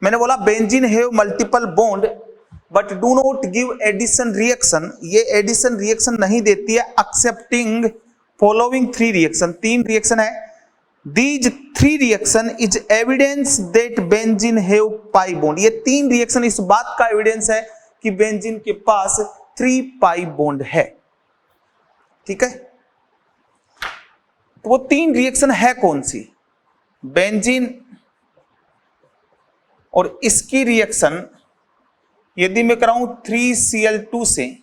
मैंने बोला benzene have multiple bond but do not give addition reaction, ये addition reaction नहीं देती है excepting following 3 reaction, 3 reaction है। These 3 reaction is evidence that benzene have pi bond, ये 3 reaction इस बात का एविडेंस है कि बेंजीन के पास 3 पाई बॉन्ड है। ठीक है, तो वो 3 रिएक्शन है कौन सी, बेंजीन और इसकी रिएक्शन यदि मैं कराऊं 3Cl2 से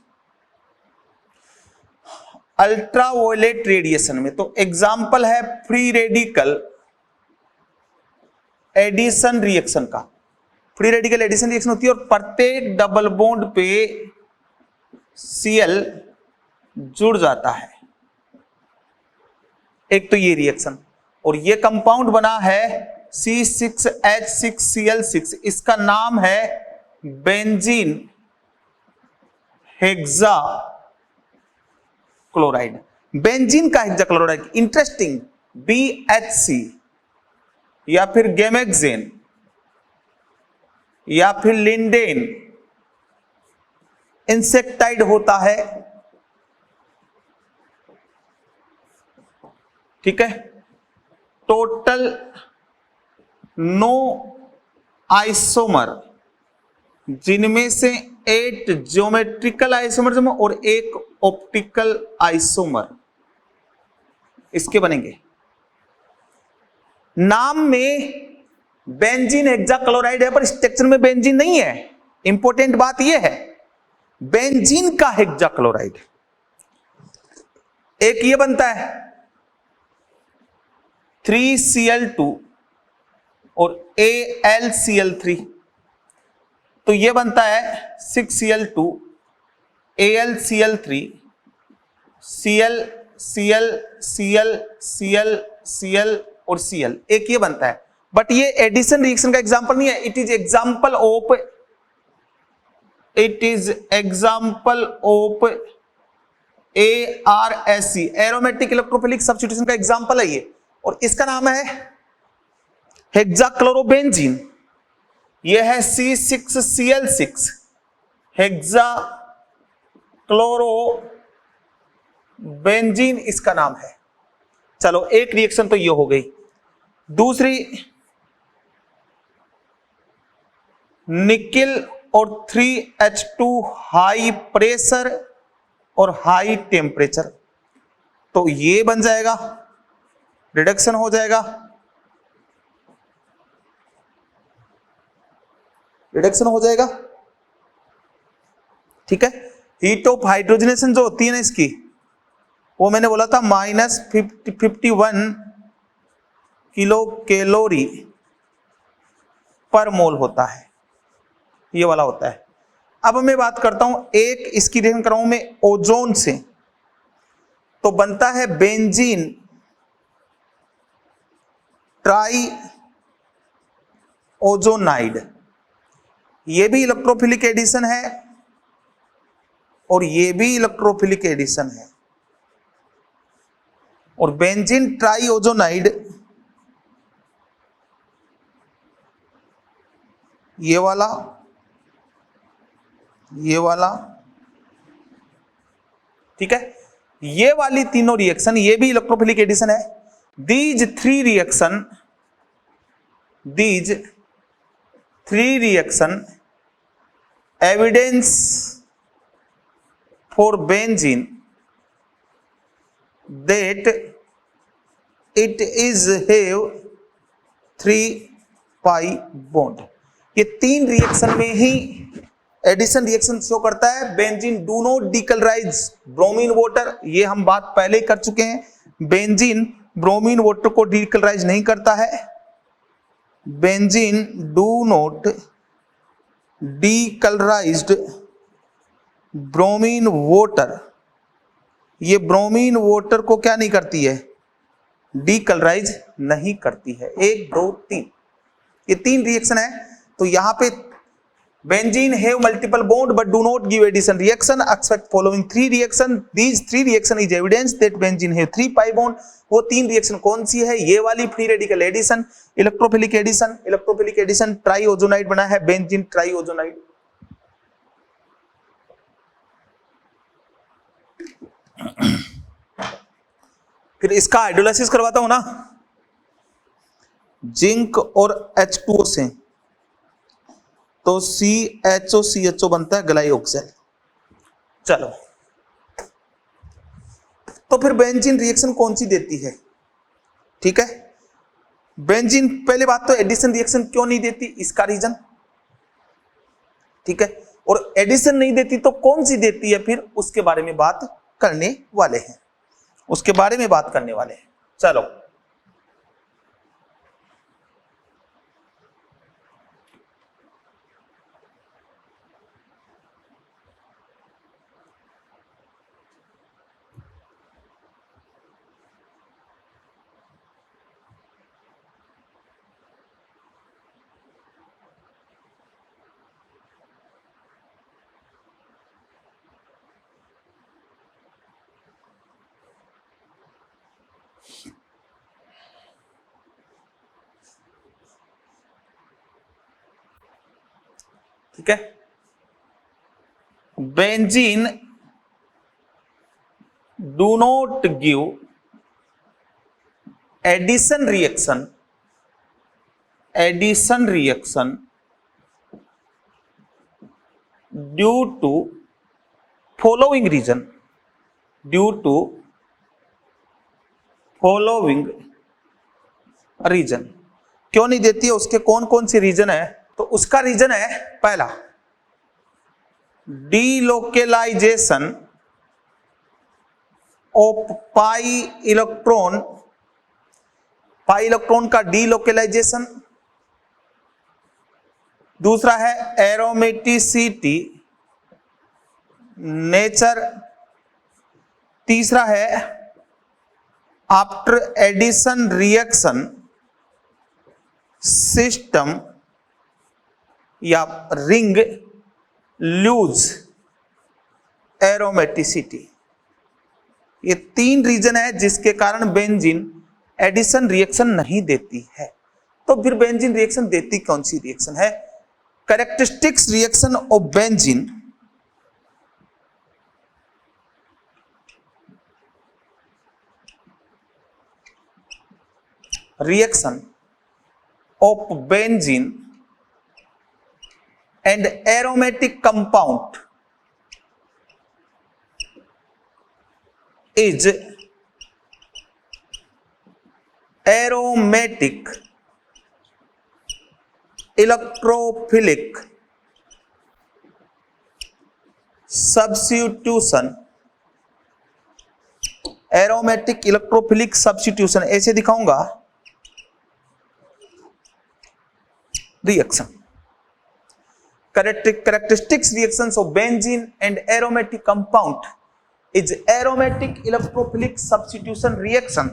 अल्ट्रावायलेट रेडिएशन में, तो एग्जाम्पल है फ्री रेडिकल एडिशन रिएक्शन का। फ्री रेडिकल एडिशन रिएक्शन होती है और प्रत्येक डबल बॉन्ड पे Cl जुड़ जाता है, एक तो ये रिएक्शन, और ये कंपाउंड बना है C6H6Cl6, इसका नाम है बेंजीन हेक्सा क्लोराइड। बेंजीन का हेक्सा क्लोराइड इंटरेस्टिंग, BHC या फिर गेमेक्सेन या फिर लिंडेन इंसेक्टाइड होता है। ठीक है, टोटल 9 आइसोमर, जिनमें से 8 ज्योमेट्रिकल आइसोमर और 1 ऑप्टिकल आइसोमर इसके बनेंगे। नाम में बेंजीन हेक्साक्लोराइड है पर स्ट्रक्चर में बेंजीन नहीं है। इंपॉर्टेंट बात यह है बेंजीन का हेक्साक्लोराइड, एक ये बनता है 3Cl2 और AlCl3, तो ये बनता है 6Cl2 AlCl3 Cl Cl Cl Cl Cl और Cl, एक ये बनता है। बट ये एडिशन रिएक्शन का एग्जांपल नहीं है, it is example of it is example of ARSC, aromatic electrophilic substitution का एग्जाम्पल है ये, और इसका नाम है हेक्साक्लोरोबेंजीन। ये है C6Cl6, हेक्साक्लोरोबेंजीन इसका नाम है। चलो एक रिएक्शन तो ये हो गई। दूसरी, निकिल और 3H2 हाई प्रेशर और हाई टेम्परेचर, तो ये बन जाएगा, रिडक्शन हो जाएगा, रिडक्शन हो जाएगा, ठीक है। हीट ऑफ हाइड्रोजनेशन जो होती है ना इसकी, वो मैंने बोला था -51 किलो कैलोरी पर मोल होता है, ये वाला होता है। अब मैं बात करता हूं एक इसकी रिएक्शन कराऊं मैं ओजोन से, तो बनता है बेंजीन ट्राई ओजोनाइड। ये भी इलेक्ट्रोफिलिक एडिशन है और ये भी इलेक्ट्रोफिलिक एडिशन है, और बेंजीन ट्राई ओजोनाइड ये वाला, ये वाला, ठीक है। ये वाली तीनों रिएक्शन, ये भी इलेक्ट्रोफिलिक एडिशन है। These three reaction evidence for benzene that it is have 3 pi bond। ये तीन रिएक्शन में ही एडिशन रिएक्शन शो करता है। Benzene do not decolourise bromine water, ये हम बात पहले ही कर चुके हैं। बेंजीन ब्रोमीन वाटर को डीकलराइज नहीं करता है। Benzene do not decolourised bromine water, ये ब्रोमीन वाटर को क्या नहीं करती है, डीकलराइज नहीं करती है। 1 2 3, ये तीन रिएक्शन है। तो यहां पे benzene have multiple bond but do not give addition reaction except following 3 reaction. These 3 reaction is evidence that benzene have 3 pi bond. वो तीन रिएक्शन कौन सी है? ये वाली free radical addition, electrophilic addition. Electrophilic addition triozonide बना है, benzene try ozonide. फिर इसका हाइड्रोलाइसिस करवाता हूं ना जिंक और H2O से, तो CHO बनता है ग्लाइऑक्सिल। चलो, तो फिर बेंजीन रिएक्शन कौन सी देती है? ठीक है, बेंजीन पहले बात तो एडिशन रिएक्शन क्यों नहीं देती, इसका रीजन, ठीक है। और एडिशन नहीं देती तो कौन सी देती है, फिर उसके बारे में बात करने वाले हैं, उसके बारे में बात करने वाले हैं। चलो, ठीक है, benzene do not give addition reaction due to following reason, क्यों नहीं देती है, उसके कौन कौन से रीजन है? तो उसका रीजन है पहला, डीलोकेलाइजेशन ऑफ पाई इलेक्ट्रॉन का डीलोकेलाइजेशन। दूसरा है एरोमेटिसिटी नेचर। तीसरा है आफ्टर एडिशन रिएक्शन सिस्टम या रिंग लूज एरोमेटिसिटी। ये 3 रीजन है जिसके कारण बेंजीन एडिशन रिएक्शन नहीं देती है। तो फिर बेंजीन रिएक्शन देती कौन सी रिएक्शन है? Characteristics reaction of benzene reaction of benzene and aromatic compound is aromatic electrophilic substitution। Aromatic electrophilic substitution ऐसे दिखाऊंगा reaction. characteristics reactions of benzene and aromatic compound is aromatic electrophilic substitution reaction,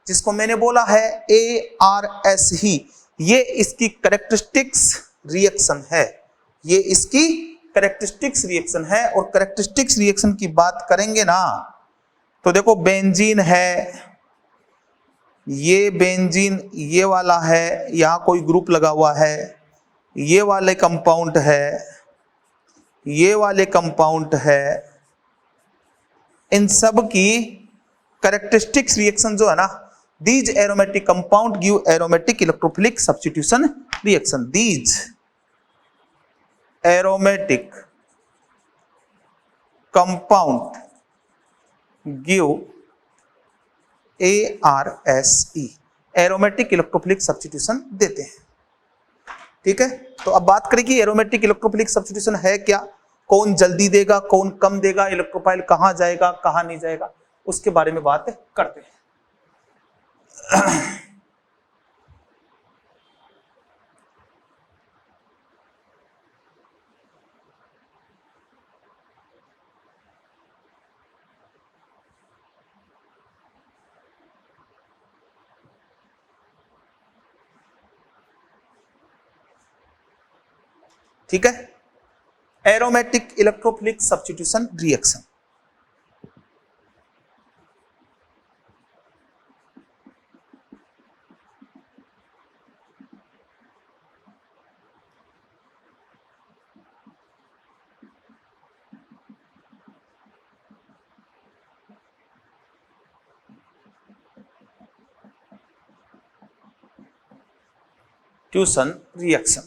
जिसको मैंने बोला है ARS ही। ये इसकी characteristics reaction है, ये इसकी कैरेक्टरिस्टिक्स रिएक्शन है। और कैरेक्टरिस्टिक्स रिएक्शन की बात करेंगे ना तो देखो बेंजीन है, ये बेंजीन ये वाला है, यहां कोई ग्रुप लगा हुआ है, ये वाले कंपाउंड है, ये वाले कंपाउंड है। इन सब की कैरेक्टरिस्टिक्स रिएक्शन जो है ना, these aromatic compound give aromatic electrophilic substitution reaction. These aromatic compound give ARSE, aromatic electrophilic substitution देते हैं। ठीक है, तो अब बात करें कि एरोमेटिक इलेक्ट्रोफिलिक सब्स्टिट्यूशन है क्या, कौन जल्दी देगा, कौन कम देगा, इलेक्ट्रोफाइल कहां जाएगा कहां नहीं जाएगा, उसके बारे में बात करते हैं। ठीक है, aromatic electrophilic substitution reaction. Tuition reaction.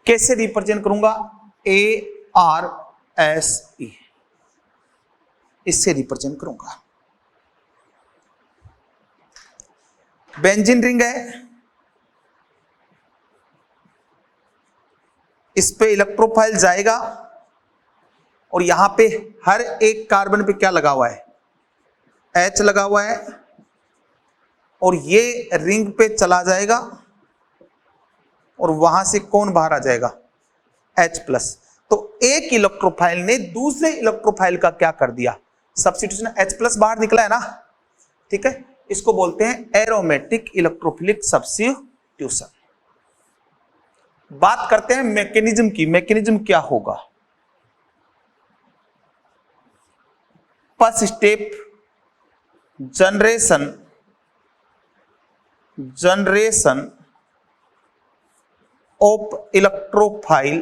कैसे रिप्रेजेंट करूंगा? ARSE, इससे रिप्रेजेंट करूंगा। बेंजीन रिंग है, इस पे इलेक्ट्रोफाइल जाएगा और यहां पे हर एक कार्बन पे क्या लगा हुआ है? H लगा हुआ है, और ये रिंग पे चला जाएगा और वहां से कौन बाहर आ जाएगा? H+। तो एक इलेक्ट्रोफाइल ने दूसरे इलेक्ट्रोफाइल का क्या कर दिया? सब्स्टिट्यूशन। H+ बाहर निकला है ना, ठीक है, इसको बोलते हैं एरोमेटिक इलेक्ट्रोफिलिक सब्स्टिट्यूशन। बात करते हैं मैकेनिज्म की। मैकेनिज्म क्या होगा? First step generation of electrophile.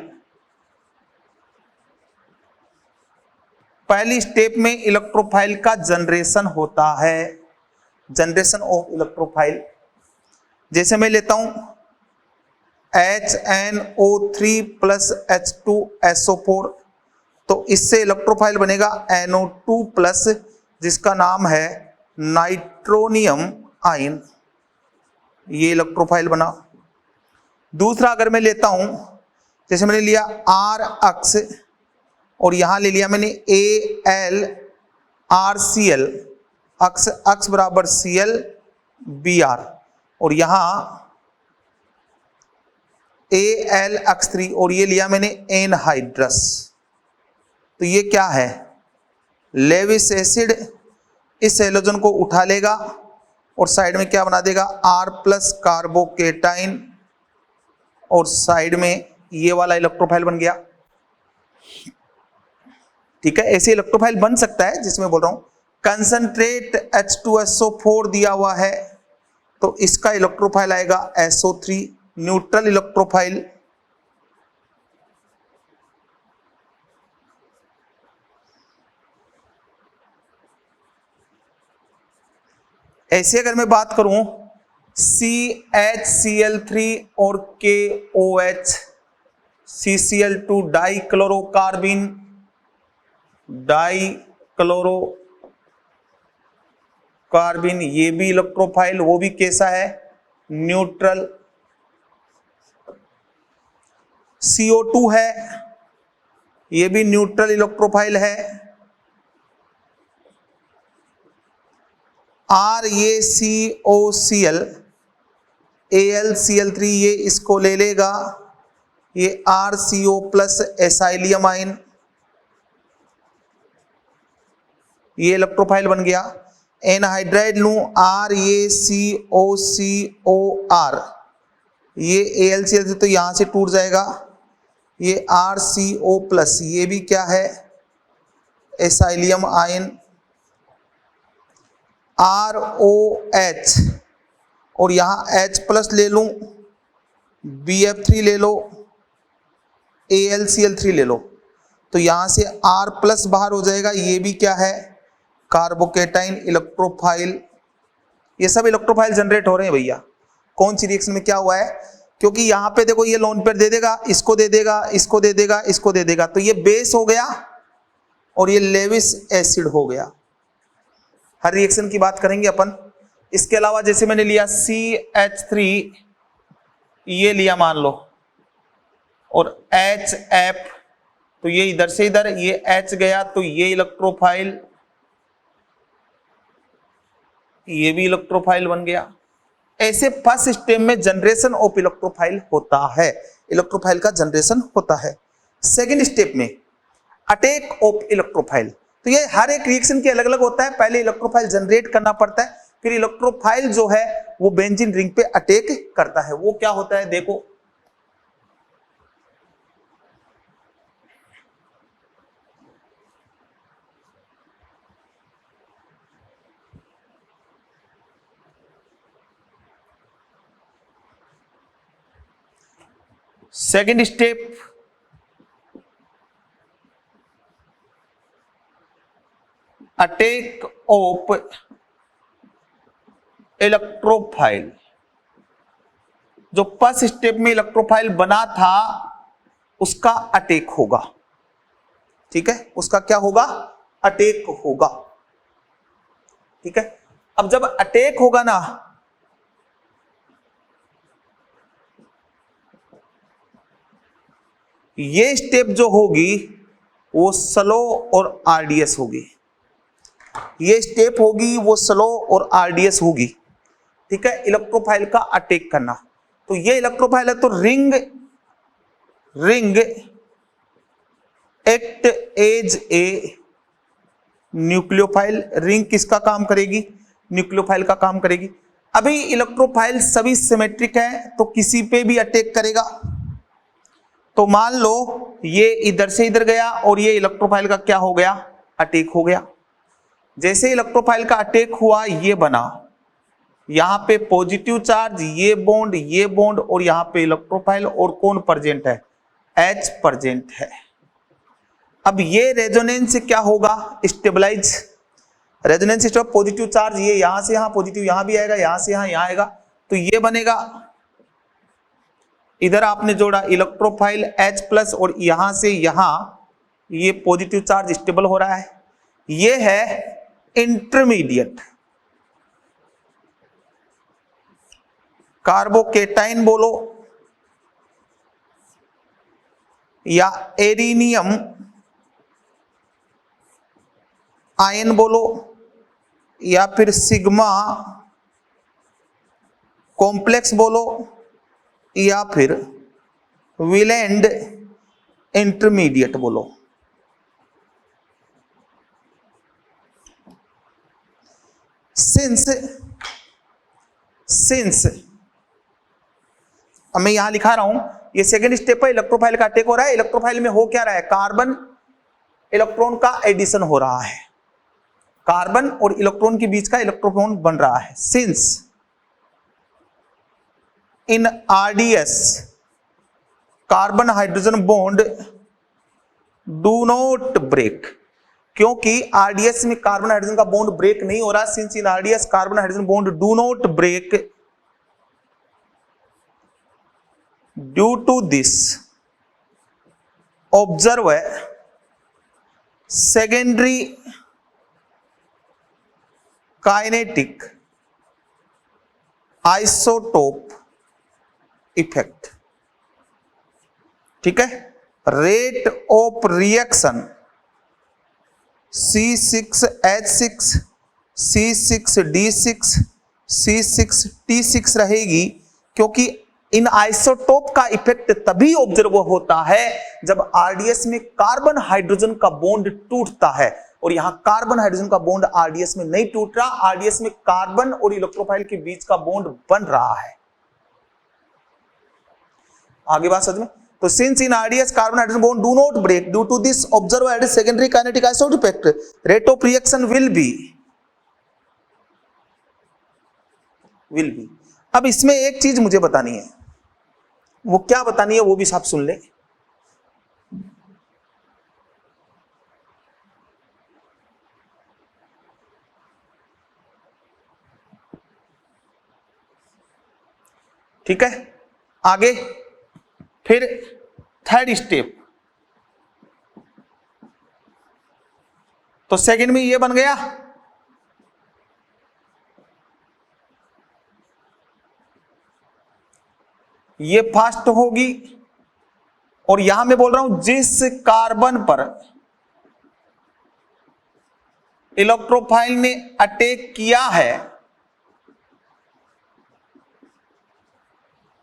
पहली स्टेप में इलेक्ट्रोफाइल का जनरेशन होता है, जनरेशन ऑफ इलेक्ट्रोफाइल। जैसे मैं लेता हूं HNO3 प्लस H2SO4, तो इससे इलेक्ट्रोफाइल बनेगा NO2 प्लस, जिसका नाम है नाइट्रोनियम आयन। ये इलेक्ट्रोफाइल बना। दूसरा अगर मैं लेता हूं, जैसे मैंने लिया R अक्स और यहां ले लिया मैंने AlRCl, अक्स बराबर ClBr, और यहां Al(X3) और ये लिया मैंने एनहाइड्रस। तो ये क्या है? लेविस एसिड इस हैलोजन को उठा लेगा और साइड में क्या बना देगा, R प्लस कार्बोकेटाइन, और साइड में ये वाला इलेक्ट्रोफाइल बन गया। ठीक है, ऐसे इलेक्ट्रोफाइल बन सकता है जिसमें बोल रहा हूं कंसंट्रेट H2SO4 दिया हुआ है तो इसका इलेक्ट्रोफाइल आएगा SO3, न्यूट्रल इलेक्ट्रोफाइल। ऐसे अगर मैं बात करूं CHCl3 और KOH, CCl2 डाइक्लोरोकार्बिन, डाइक्लोरोकार्बिन, ये भी इलेक्ट्रोफाइल, वो भी कैसा है, न्यूट्रल। CO2 है, ये भी न्यूट्रल इलेक्ट्रोफाइल है। RaCOCl, AlCl3, ये इसको ले लेगा, ये RCO प्लस एसाइलियम आयन, ये इलेक्ट्रोफाइल बन गया। एनहाइड्राइड लूं RaCOCOR, ये AlCl से तो यहां से टूट जाएगा, ये RCO प्लस, ये भी क्या है, एसाइलियम आयन। ROH और यहां H प्लस ले लूं, BF3 ले लो, AlCl3 ले लो, तो यहां से R प्लस बाहर हो जाएगा, ये भी क्या है, कार्बोकेटाइन इलेक्ट्रोफाइल। ये सब इलेक्ट्रोफाइल जनरेट हो रहे हैं भैया। कौन सी रिएक्शन में क्या हुआ है, क्योंकि यहां पे देखो ये लोन पेयर दे देगा, इसको दे देगा, इसको दे देगा, इसको दे देगा, तो ये बेस हो गया और ये लेविस एसिड हो गया। हर रिएक्शन की बात करेंगे अपन। इसके अलावा जैसे मैंने लिया CH3, ये लिया मान लो, और HF, तो ये इधर से इधर, ये H गया तो ये इलेक्ट्रोफाइल, ये भी इलेक्ट्रोफाइल बन गया। ऐसे फर्स्ट स्टेप में जनरेशन ऑफ इलेक्ट्रोफाइल होता है, इलेक्ट्रोफाइल का जनरेशन होता है। सेकेंड स्टेप में अटैक ऑफ इलेक्ट्रोफाइल, तो ये हर एक रिएक्शन के अलग अलग होता है। पहले इलेक्ट्रोफाइल जनरेट करना पड़ता है, फिर इलेक्ट्रोफाइल जो है वो बेंजीन रिंग पे अटैक करता है। वो क्या होता है देखो, second step attack of electrophile. जो फर्स्ट स्टेप में इलेक्ट्रोफाइल बना था उसका अटैक होगा, ठीक है, उसका क्या होगा, अटैक होगा। ठीक है, अब जब अटैक होगा ना, ये स्टेप जो होगी वो स्लो और आरडीएस होगी, ये स्टेप होगी वो स्लो और आरडीएस होगी। ठीक है, इलेक्ट्रोफाइल का अटैक करना। तो ये इलेक्ट्रोफाइल है तो ring act as a nucleophile. Ring किसका काम करेगी, न्यूक्लियोफाइल का काम करेगी। अभी इलेक्ट्रोफाइल सभी सिमेट्रिक है तो किसी पे भी अटैक करेगा। तो मान लो ये इधर से इधर गया और ये इलेक्ट्रोफाइल का क्या हो गया, अटैक हो गया। जैसे इलेक्ट्रोफाइल का अटैक हुआ ये बना, यहां पे पॉजिटिव चार्ज, ये बॉन्ड और यहां पे इलेक्ट्रोफाइल, और कौन प्रेजेंट है, H प्रेजेंट है। अब ये रेजोनेंस से क्या होगा, stabilise. Resonance step, positive charge ये यहां से यहां, पॉजिटिव यहां भी आएगा, यहां से यहां आएगा, तो ये बनेगा। इधर आपने जोड़ा इलेक्ट्रोफाइल H प्लस और यहां से यहां ये पॉजिटिव चार्ज स्टेबल हो रहा है। ये है इंटरमीडिएट कार्बोकेटाइन बोलो या एरिनियम आयन बोलो या फिर सिग्मा कॉम्प्लेक्स बोलो या फिर विलेंड इंटरमीडिएट बोलो। सिंस सिंस, अब मैं यहां लिखा रहा हूं, ये सेकेंड स्टेप है, इलेक्ट्रोफाइल का अटैक हो रहा है। इलेक्ट्रोफाइल में हो क्या रहा है, कार्बन इलेक्ट्रॉन का एडिशन हो रहा है, कार्बन और इलेक्ट्रॉन के बीच का इलेक्ट्रोन बन रहा है। Since in RDS carbon hydrogen bond do not break, क्योंकि आरडीएस में कार्बन हाइड्रोजन का बॉन्ड ब्रेक नहीं हो रहा। Since in RDS carbon hydrogen bond do not break, due to this observe secondary kinetic isotope effect. ठीक है, rate of reaction C6H6 C6D6 C6T6 रहेगी, क्योंकि इन आइसोटोप का इफेक्ट तभी ऑब्जर्व होता है जब आरडीएस में कार्बन हाइड्रोजन का बॉन्ड टूटता है, और यहां कार्बन हाइड्रोजन का बॉन्ड आरडीएस में नहीं टूट रहा, आरडीएस में कार्बन और इलेक्ट्रोफाइल के बीच का बॉन्ड बन रहा है। आगे बात समझ में, तो since in RDS carbon hydrogen bond do not break due to this observed secondary kinetic isotope effect, rate of reaction will be. अब इसमें एक चीज मुझे बतानी है, वो क्या बतानी है वो भी आप सुन ले। ठीक है, आगे फिर थर्ड स्टेप, तो सेकंड में ये बन गया, ये फास्ट होगी, और यहां मैं बोल रहा हूं जिस कार्बन पर इलेक्ट्रोफाइल ने अटैक किया है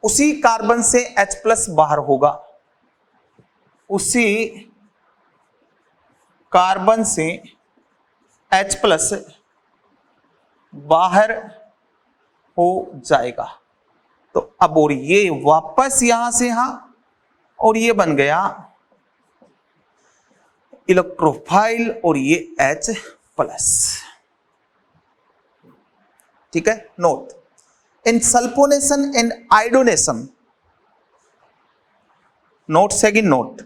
उसी कार्बन से H+ बाहर होगा, उसी कार्बन से H+ बाहर हो जाएगा। तो अब और ये वापस यहां से यहां, और ये बन गया इलेक्ट्रोफाइल और ये H+। ठीक है, note in sulfonation and iodination, note second note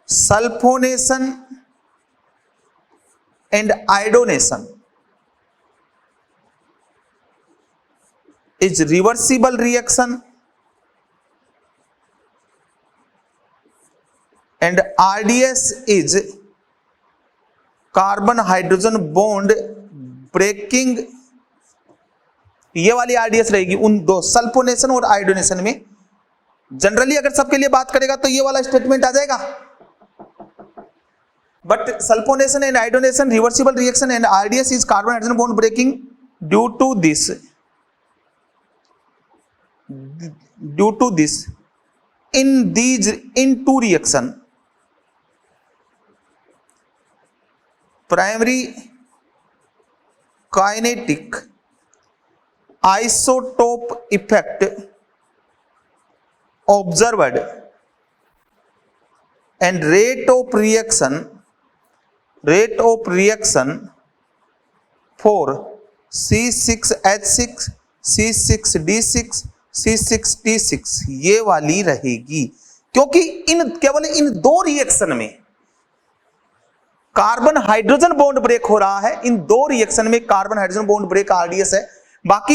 sulfonation and iodination is reversible reaction, and RDS is carbon hydrogen bond breaking. ये वाली आरडीएस रहेगी उन दो, सल्फोनेशन और आयोडोनेशन में। जनरली अगर सबके लिए बात करेगा तो ये वाला स्टेटमेंट आ जाएगा, but sulphonation and iodonation reversible reaction and RDS is carbon hydrogen bond breaking due to this in two reaction, primary kinetic isotope effect observed and rate of reaction for C6H6 C6D6 C6T6 ये वाली रहेगी, क्योंकि केवल इन दो reaction में carbon hydrogen bond break हो रहा है। इन दो रिएक्शन में carbon hydrogen bond break RDS है, बाकी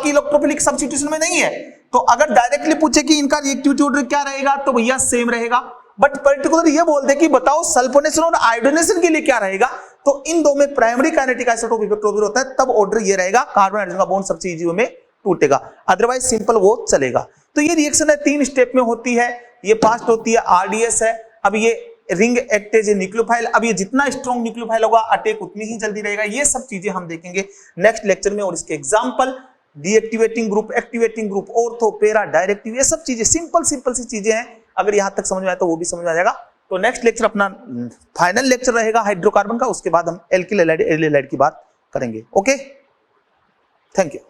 इलेक्ट्रोफिलिक सब्स्टिट्यूशन में नहीं है। तो अगर डायरेक्टली पूछे कि इनका रिएक्टिविटी ऑर्डर क्या रहेगा तो भैया सेम रहेगा, बट पर्टिकुलर ये बोल दे कि बताओ सल्फोनेशन और आयोडोनेशन के लिए क्या रहेगा, तो इन दो में प्राइमरी काइनेटिक आइसोटोप इफेक्ट होता है, तब ऑर्डर ये रहेगा कार्बन हाइड्रोजन का बॉन्ड सबसे इजी में टूटेगा, अदरवाइज सिंपल वो चलेगा। तो ये रिएक्शन है 3 स्टेप में होती है, ये फास्ट होती है, आरडीएस है। अब ये ring act as a nucleophile, अब ये जितना स्ट्रॉन्ग न्यूक्लियोफाइल होगा अटैक उतनी ही जल्दी रहेगा। ये सब चीजें हम देखेंगे नेक्स्ट लेक्चर में, और इसके example deactivating group, activating group, ortho, para, directive, ये सब चीजें सिंपल सी चीजें हैं। अगर यहां तक समझ में आए तो वो भी समझ में आ जाएगा। तो नेक्स्ट लेक्चर अपना फाइनल लेक्चर रहेगा हाइड्रोकार्बन का, उसके बाद हम एल्किल हैलाइड की बात करेंगे। ओके। Thank you.